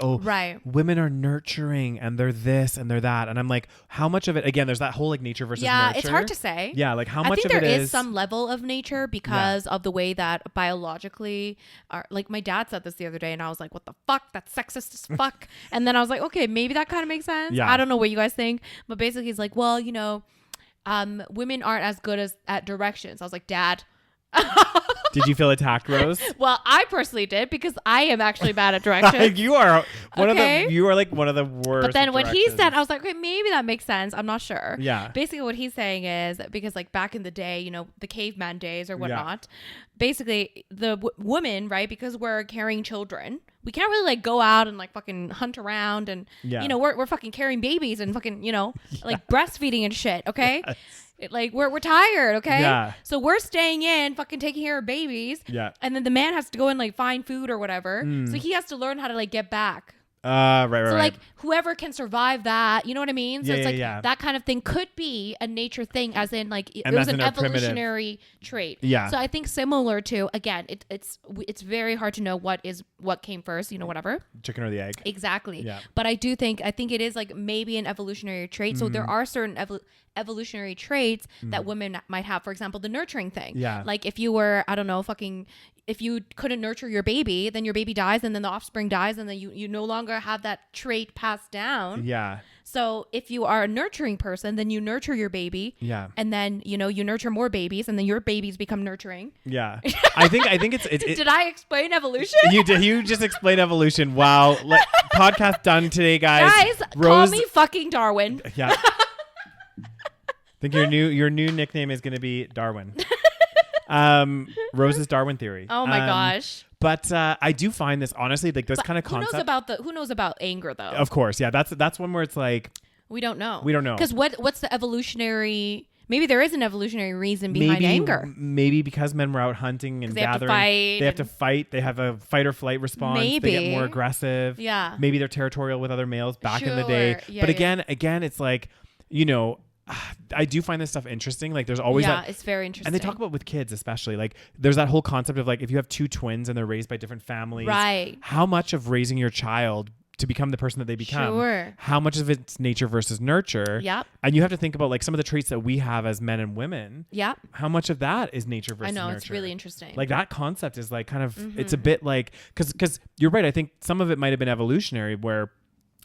women are nurturing and they're this and they're that, and I'm like, how much of it? Again, there's that whole like nature versus nurture. It's hard to say. Yeah, like how much of it is? I think there is some level of nature because of the way that biologically, like my dad said this the other day, and I was like, what the fuck? That's sexist as fuck. And then I was like, okay, maybe that kind of makes sense. Yeah. I don't know what you guys think, but basically he's like, well, women aren't as good at directions. I was like, Dad. Did you feel attacked, Rose? Well, I personally did because I am actually bad at directions. You are one of the worst. But then when he said, I was like, okay, maybe that makes sense. I'm not sure. Yeah. Basically, what he's saying is because like back in the day, the caveman days or whatnot, basically the woman, right? Because we're carrying children, we can't really like go out and like fucking hunt around and we're fucking carrying babies and fucking like breastfeeding and shit. Okay. Yes. Like we're tired, okay? Yeah. So we're staying in, fucking taking care of babies. Yeah. And then the man has to go and like find food or whatever. So he has to learn how to like get back. Right. So like whoever can survive that, you know what I mean? So it's like that kind of thing could be a nature thing, as in like it was an evolutionary trait. Yeah. So I think similar to, again, it's very hard to know what came first, whatever. Chicken or the egg. Exactly. Yeah. But I think it is like maybe an evolutionary trait. So there are certain evolutionary traits that women might have. For example, the nurturing thing. Yeah. Like if you were, I don't know, if you couldn't nurture your baby, then your baby dies, and then the offspring dies, and then you no longer have that trait passed down. Yeah. So if you are a nurturing person, then you nurture your baby. Yeah. And then, you nurture more babies, and then your babies become nurturing. Yeah. I think it's Did I explain evolution? You did. You just explained evolution. Wow. Podcast done today, guys. Guys, call me fucking Darwin. Yeah. I think your new nickname is going to be Darwin. Rose's Darwin theory. Oh my gosh. But I do find this honestly, like this kind of concept. Who knows about anger though? Of course, yeah. That's one where it's like we don't know. Because what's the evolutionary? Maybe there is an evolutionary reason behind anger. Maybe because men were out hunting and gathering, they have to fight. They have a fight or flight response. Maybe they get more aggressive. Yeah. Maybe they're territorial with other males back in the day. Yeah, but again, it's like I do find this stuff interesting. Like there's always it's very interesting. And they talk about with kids, especially like there's that whole concept of like, if you have two twins and they're raised by different families, right? How much of raising your child to become the person that they become, how much of it's nature versus nurture? Yep. And you have to think about like some of the traits that we have as men and women. Yep. How much of that is nature versus nurture? I know, nurture? it's really interesting. Like that concept is like kind of, it's a bit like, because you're right. I think some of it might have been evolutionary where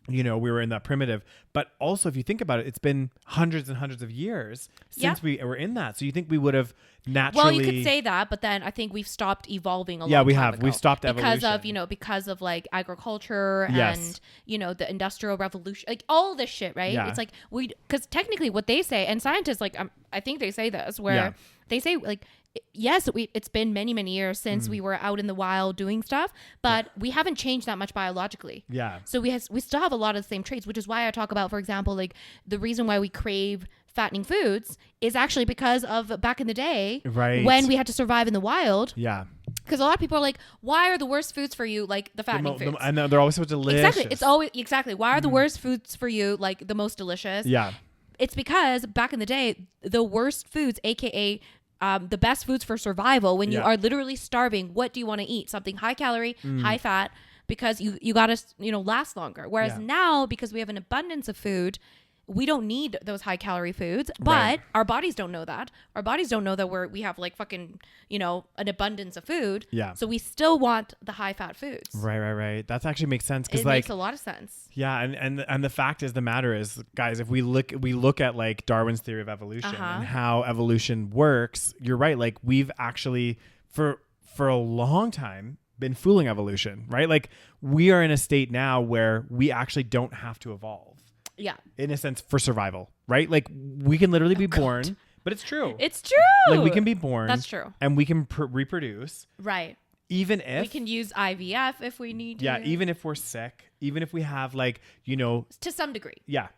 we were in that primitive. But also, if you think about it, it's been hundreds and hundreds of years since we were in that. So you think we would have naturally... Well, you could say that, but then I think we've stopped evolving a long Yeah, we time have. ago. We've stopped evolution. Because of like agriculture Yes. and, the Industrial Revolution, like all this shit, right? Yeah. It's like because technically what they say, and scientists, like, I think they say this, where they say, like, yes, it's been many, many years since we were out in the wild doing stuff, but we haven't changed that much biologically. Yeah. So we still have a lot of the same traits, which is why I talk about, for example, like the reason why we crave fattening foods is actually because of back in the day, Right. when we had to survive in the wild. Yeah. Because a lot of people are like, why are the worst foods for you like the fattening foods? I know, they're always so delicious. Exactly. It's always why are the worst foods for you like the most delicious? Yeah. It's because back in the day, the worst foods, aka the best foods for survival, when you are literally starving, what do you want to eat? Something high calorie, high fat, because you got to last longer. Whereas now, because we have an abundance of food, we don't need those high calorie foods, but our bodies don't know that. Our bodies don't know that we have like fucking, an abundance of food. Yeah. So we still want the high fat foods. Right. That actually makes sense. It makes a lot of sense. Yeah. And the fact is, the matter is, guys, if we look at like Darwin's theory of evolution and how evolution works, you're right. Like we've actually for a long time been fooling evolution, right? Like we are in a state now where we actually don't have to evolve. Yeah. In a sense, for survival, right? Like we can literally be born, but it's true. It's true. Like we can be born. That's true. And we can reproduce. Right. Even if we can use IVF if we need to. Yeah. Even if we're sick, even if we have like, to some degree. Yeah.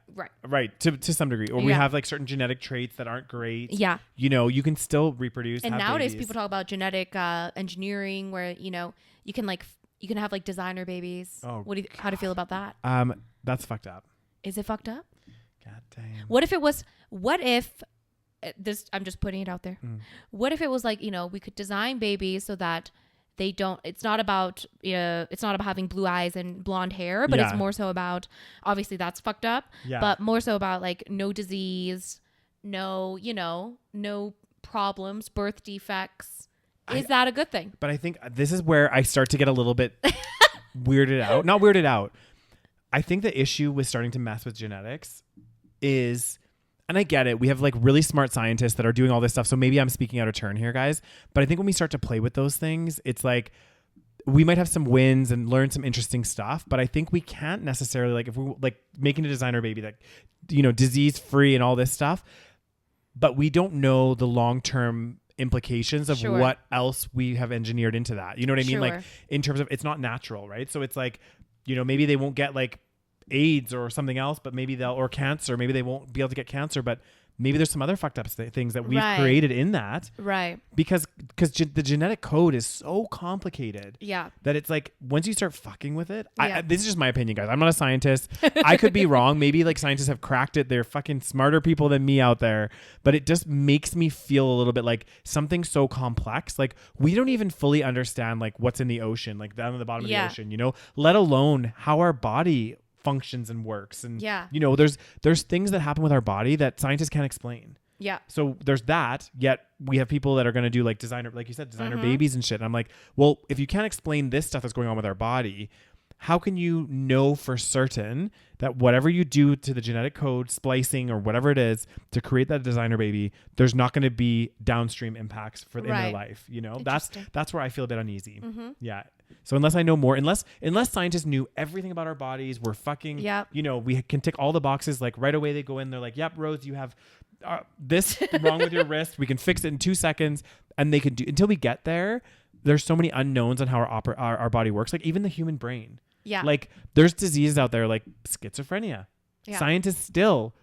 Right. To some degree. Or we have like certain genetic traits that aren't great. Yeah. You can still reproduce. And have nowadays babies. people talk about genetic engineering where, you can have like designer babies. Oh, how do you feel about that? That's fucked up. Is it fucked up? God damn. What if this, I'm just putting it out there. What if it was like, we could design babies so that it's not about having blue eyes and blonde hair, but it's more so about, obviously that's fucked up, but more so about like no disease, no problems, birth defects. Is that a good thing? But I think this is where I start to get a little bit weirded out. Not weirded out. I think the issue with starting to mess with genetics is, and I get it, we have like really smart scientists that are doing all this stuff. So maybe I'm speaking out of turn here, guys. But I think when we start to play with those things, it's like we might have some wins and learn some interesting stuff. But I think we can't necessarily, like if we're like making a designer baby that, disease free and all this stuff, but we don't know the long-term implications of what else we have engineered into that. You know what I mean? Like in terms of, it's not natural, right? So it's like, maybe they won't get like AIDS or something else, but maybe or cancer, maybe they won't be able to get cancer, but maybe there's some other fucked up things that we've created in that. Right. Because the genetic code is so complicated. Yeah. That it's like, once you start fucking with it, this is just my opinion, guys. I'm not a scientist. I could be wrong. Maybe like scientists have cracked it. They're fucking smarter people than me out there. But it just makes me feel a little bit like something so complex. Like we don't even fully understand like what's in the ocean, like down at the bottom of the ocean, let alone how our body functions and works. And there's things that happen with our body that scientists can't explain. Yeah. So there's that, yet we have people that are going to do like designer, like you said, designer babies and shit. And I'm like, well, if you can't explain this stuff that's going on with our body, how can you know for certain that whatever you do to the genetic code, splicing or whatever it is to create that designer baby, there's not going to be downstream impacts in their life. That's where I feel a bit uneasy. Yeah. So unless I know more, unless scientists knew everything about our bodies, we're fucking, we can tick all the boxes. Like right away they go in, they're like, yep, Rose, you have this wrong with your wrist. We can fix it in 2 seconds. And they can do, until we get there, there's so many unknowns on how our body works. Like even the human brain. Yeah. Like there's diseases out there like schizophrenia. Yeah. Scientists still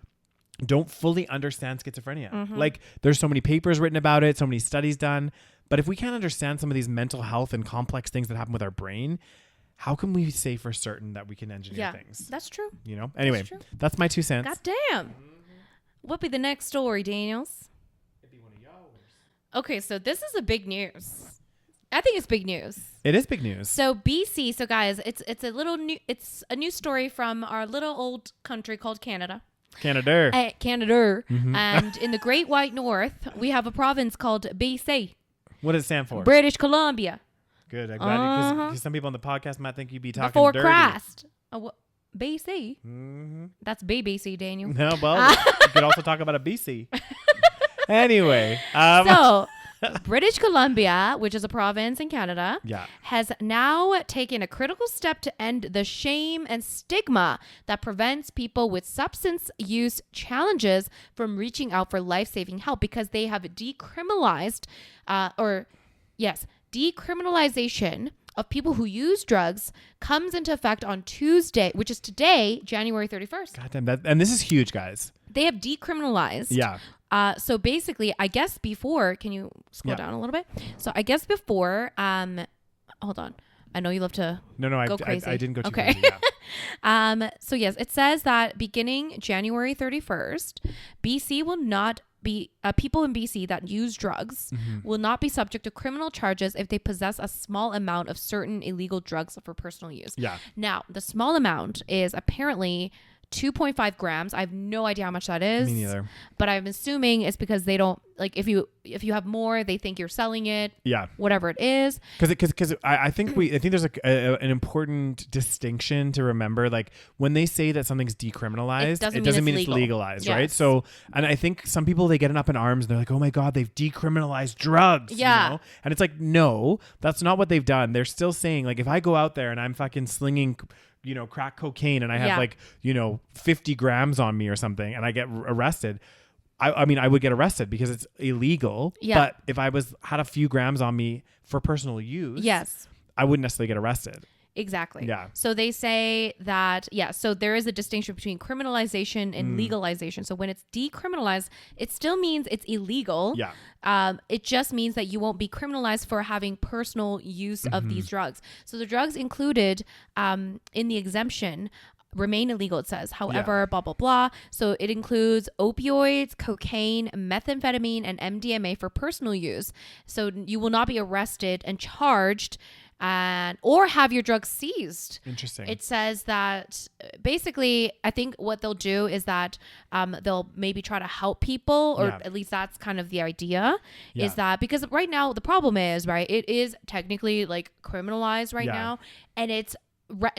don't fully understand schizophrenia. Like there's so many papers written about it, so many studies done. But if we can't understand some of these mental health and complex things that happen with our brain, how can we say for certain that we can engineer things? That's true. Anyway, that's my 2 cents. God damn. What'd be the next story, Daniels? It'd be one of yours. Okay, so this is a big news. I think it's big news. It is big news. So BC, so guys, it's a new story from our little old country called Canada. Canada. And in the Great White North, we have a province called BC. What does it stand for? British Columbia. Good. I'm glad because some people on the podcast might think you'd be talking Before dirty. Christ. BC. Mm-hmm. That's BBC, Daniel. No, well, you could also talk about a BC. Anyway. So, British Columbia, which is a province in Canada, Yeah. has now taken a critical step to end the shame and stigma that prevents people with substance use challenges from reaching out for life-saving help, because they have decriminalized, decriminalization of people who use drugs comes into effect on Tuesday, which is today, January 31st. Goddamn that. And this is huge, guys. They have decriminalized. Yeah. So basically, I guess before, can you scroll down a little bit? So I guess before, hold on. I know you love to go crazy. I didn't go too okay. crazy. Yeah. So yes, it says that beginning January 31st, BC will not be people in BC that use drugs will not be subject to criminal charges if they possess a small amount of certain illegal drugs for personal use. Yeah. Now, the small amount is apparently 2.5 grams. I have no idea how much that is. Me neither. But I'm assuming it's because they don't like if you have more, they think you're selling it. Yeah. Whatever it is. Because I think there's an important distinction to remember. Like when they say that something's decriminalized, it doesn't mean it's legalized, yes. right? So, and I think some people, they get it up in arms and they're like, oh my God, they've decriminalized drugs. Yeah. You know? And it's like, no, that's not what they've done. They're still saying, like, if I go out there and I'm fucking slinging, you know, crack cocaine and I have 50 grams on me or something and I get arrested, I mean, I would get arrested because it's illegal. Yeah. But if I had a few grams on me for personal use, Yes. I wouldn't necessarily get arrested. Exactly. Yeah. So they say that, so there is a distinction between criminalization and legalization. So when it's decriminalized, it still means it's illegal. Yeah. It just means that you won't be criminalized for having personal use of these drugs. So the drugs included in the exemption remain illegal, it says. However, blah, blah, blah. So it includes opioids, cocaine, methamphetamine, and MDMA for personal use. So you will not be arrested and charged or have your drugs seized. Interesting. It says that basically, I think what they'll do is that they'll maybe try to help people, or at least that's kind of the idea, is that because right now the problem is, right, it is technically like criminalized right now, and it's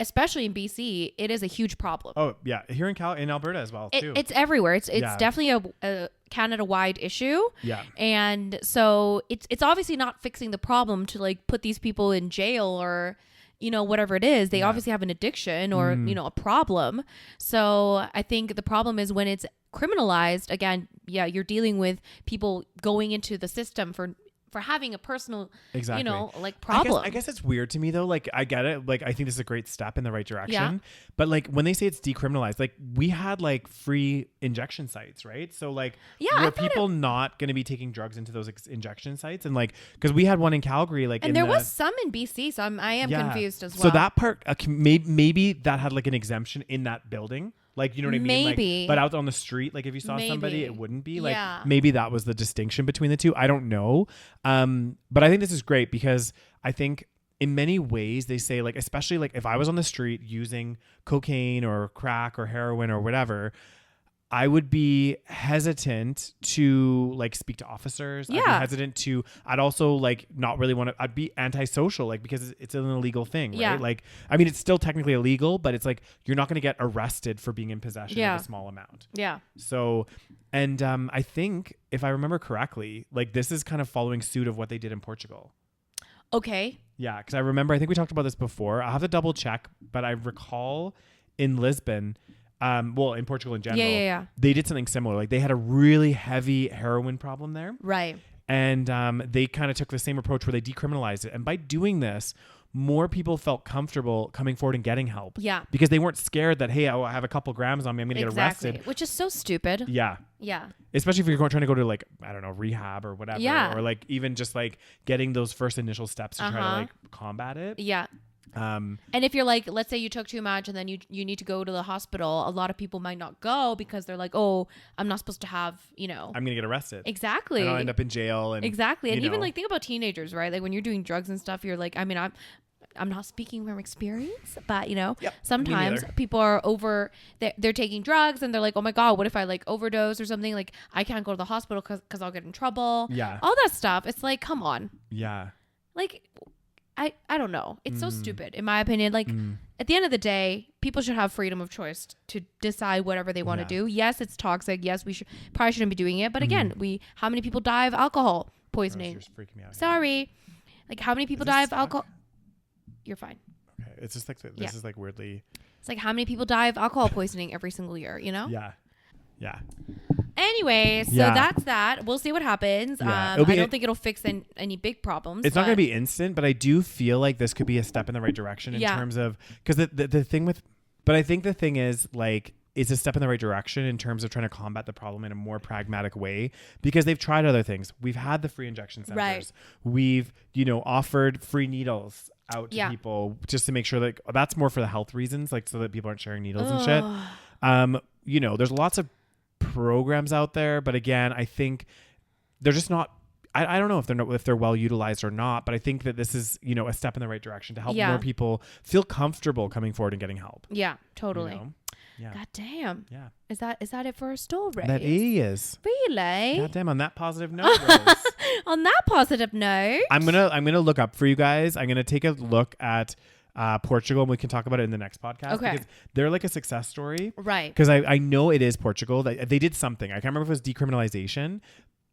especially in BC, it is a huge problem. Oh yeah, here in Alberta as well too. It's everywhere. It's definitely a Canada-wide issue. Yeah. And so it's obviously not fixing the problem to like put these people in jail or, you know, whatever it is. They obviously have an addiction or, you know, a problem. So I think the problem is when it's criminalized, again, you're dealing with people going into the system for having a personal, you know, like problem. I guess it's weird to me though. Like I get it. Like I think this is a great step in the right direction. But like when they say it's decriminalized, like we had like free injection sites, right? So like were people not going to be taking drugs into those injection sites? And like, cause we had one in Calgary, like, and there was some in BC. So I am confused as well. So that part, maybe that had like an exemption in that building. Like, you know what I mean? Maybe. Like, but out on the street, like if you saw somebody, it wouldn't be. Like maybe that was the distinction between the two. I don't know. But I think this is great because I think in many ways they say, like, especially like if I was on the street using cocaine or crack or heroin or whatever, I would be hesitant to like speak to officers. I'd be hesitant to, I'd also like not really want to, I'd be antisocial, like, because it's an illegal thing, right? Like, I mean, it's still technically illegal, but it's like, you're not going to get arrested for being in possession of a small amount. Yeah. So, and I think if I remember correctly, like this is kind of following suit of what they did in Portugal. Okay. Yeah. Cause I remember, I think we talked about this before. I'll have to double check, but I recall in Lisbon, well, in Portugal in general, they did something similar. Like they had a really heavy heroin problem there. Right. And they kind of took the same approach where they decriminalized it. And by doing this, more people felt comfortable coming forward and getting help. Yeah. Because they weren't scared that, hey, I have a couple grams on me, I'm going to get arrested. Which is so stupid. Yeah. Yeah. Especially if you're trying to go to like, I don't know, rehab or whatever. Yeah. Or like even just like getting those first initial steps to try to like combat it. Yeah. And if you're like, let's say you took too much and then you need to go to the hospital, a lot of people might not go because they're like, oh, I'm not supposed to have, you know, I'm gonna get arrested. Exactly. And I'll end up in jail. And exactly. And even like think about teenagers, right? Like when you're doing drugs and stuff, you're like, I mean, I'm not speaking from experience, but you know, sometimes people are they're taking drugs and they're like, oh my God, what if I like overdose or something? Like I can't go to the hospital because I'll get in trouble. Yeah. All that stuff. It's like, come on. Yeah. Like, I don't know. It's so stupid in my opinion. Like, at the end of the day, people should have freedom of choice to decide whatever they want to do. Yes, it's toxic. Yes, we probably shouldn't be doing it. But again, how many people die of alcohol poisoning? You're freaking me out. Sorry. Like, how many people die of alcohol? You're fine. Okay. It's just like, this is like weirdly. It's like, how many people die of alcohol poisoning every single year, you know? Yeah. Yeah. Anyway, so that's that. We'll see what happens. Yeah. I don't think it'll fix any big problems. It's not going to be instant, but I do feel like this could be a step in the right direction in terms of, because the thing with, but I think the thing is like, it's a step in the right direction in terms of trying to combat the problem in a more pragmatic way, because they've tried other things. We've had the free injection centers. Right. We've, offered free needles out to people just to make sure that that's more for the health reasons, like so that people aren't sharing needles and shit. There's lots of programs out there, but again, I think they're just not. I don't know if they're well utilized or not, but I think that this is a step in the right direction to help more people feel comfortable coming forward and getting help. Yeah, totally. Yeah. God damn. Yeah. Is that it for a story? That is. Really? God damn. On that positive note, Rose. On that positive note, I'm gonna look up for you guys. I'm gonna take a look at Portugal, and we can talk about it in the next podcast. Okay. Because they're like a success story. Right. Because I know it is Portugal. They did something. I can't remember if it was decriminalization.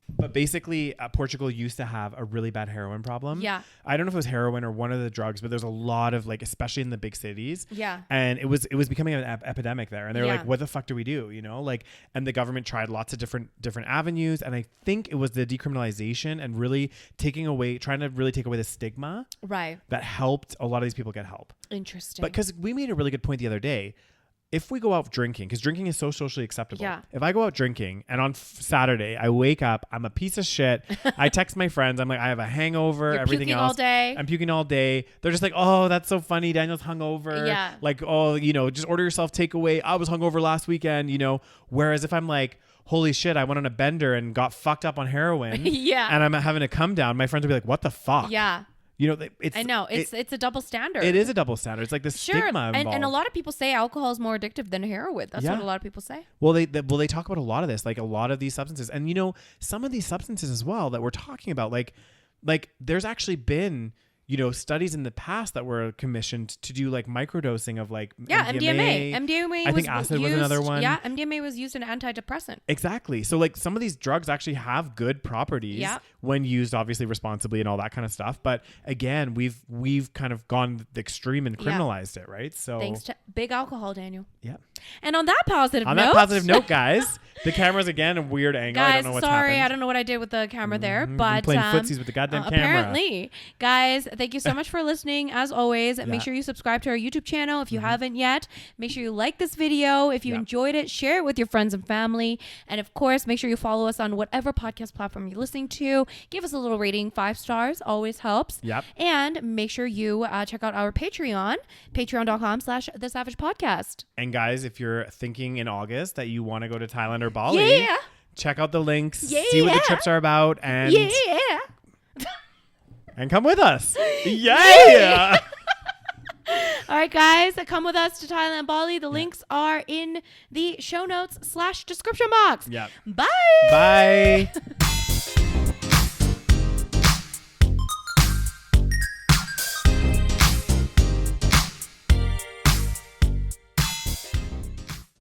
But basically, Portugal used to have a really bad heroin problem. Yeah. I don't know if it was heroin or one of the drugs, but there's a lot of like, especially in the big cities. Yeah. And it was becoming an epidemic there. And they were like, what the fuck do we do? And the government tried lots of different avenues. And I think it was the decriminalization and really trying to really take away the stigma. Right. That helped a lot of these people get help. Interesting. But because we made a really good point the other day. If we go out drinking, because drinking is so socially acceptable. Yeah. If I go out drinking and on Saturday I wake up, I'm a piece of shit. I text my friends. I'm like, I have a hangover. You're everything puking else. all day. I'm puking all day. They're just like, oh, that's so funny. Daniel's hungover. Yeah. Like, oh, just order yourself takeaway. I was hungover last weekend. Whereas if I'm like, holy shit, I went on a bender and got fucked up on heroin. Yeah. And I'm having a come down. My friends will be like, what the fuck? Yeah. I know it's a double standard. It is a double standard. It's like the stigma involved. And a lot of people say alcohol is more addictive than heroin. That's what a lot of people say. Well, they talk about a lot of this, like a lot of these substances, and some of these substances as well that we're talking about, like there's actually been studies in the past that were commissioned to do like microdosing of like MDMA. MDMA. I think acid was another one. Yeah, MDMA was used as an antidepressant. Exactly. So like some of these drugs actually have good properties when used obviously responsibly and all that kind of stuff. But again, we've kind of gone the extreme and criminalized it, right? So thanks to big alcohol, Daniel. Yeah. And on that positive note, guys, the camera's again a weird angle. Guys, I don't know what's happened. I don't know what I did with the camera there, but playing footsies with the goddamn camera. Apparently, guys, thank you so much for listening. As always, make sure you subscribe to our YouTube channel if you haven't yet. Make sure you like this video. If you enjoyed it, share it with your friends and family. And of course, make sure you follow us on whatever podcast platform you're listening to. Give us a little rating, 5 stars, always helps. Yep. And make sure you check out our Patreon, patreon.com/The SaVeg Podcast. And guys, if you're thinking in August that you want to go to Thailand or Bali, check out the links, see what the trips are about, and and come with us. Yeah. All right, guys, come with us to Thailand, Bali. The links are in the show notes /description box. Yeah. Bye. Bye.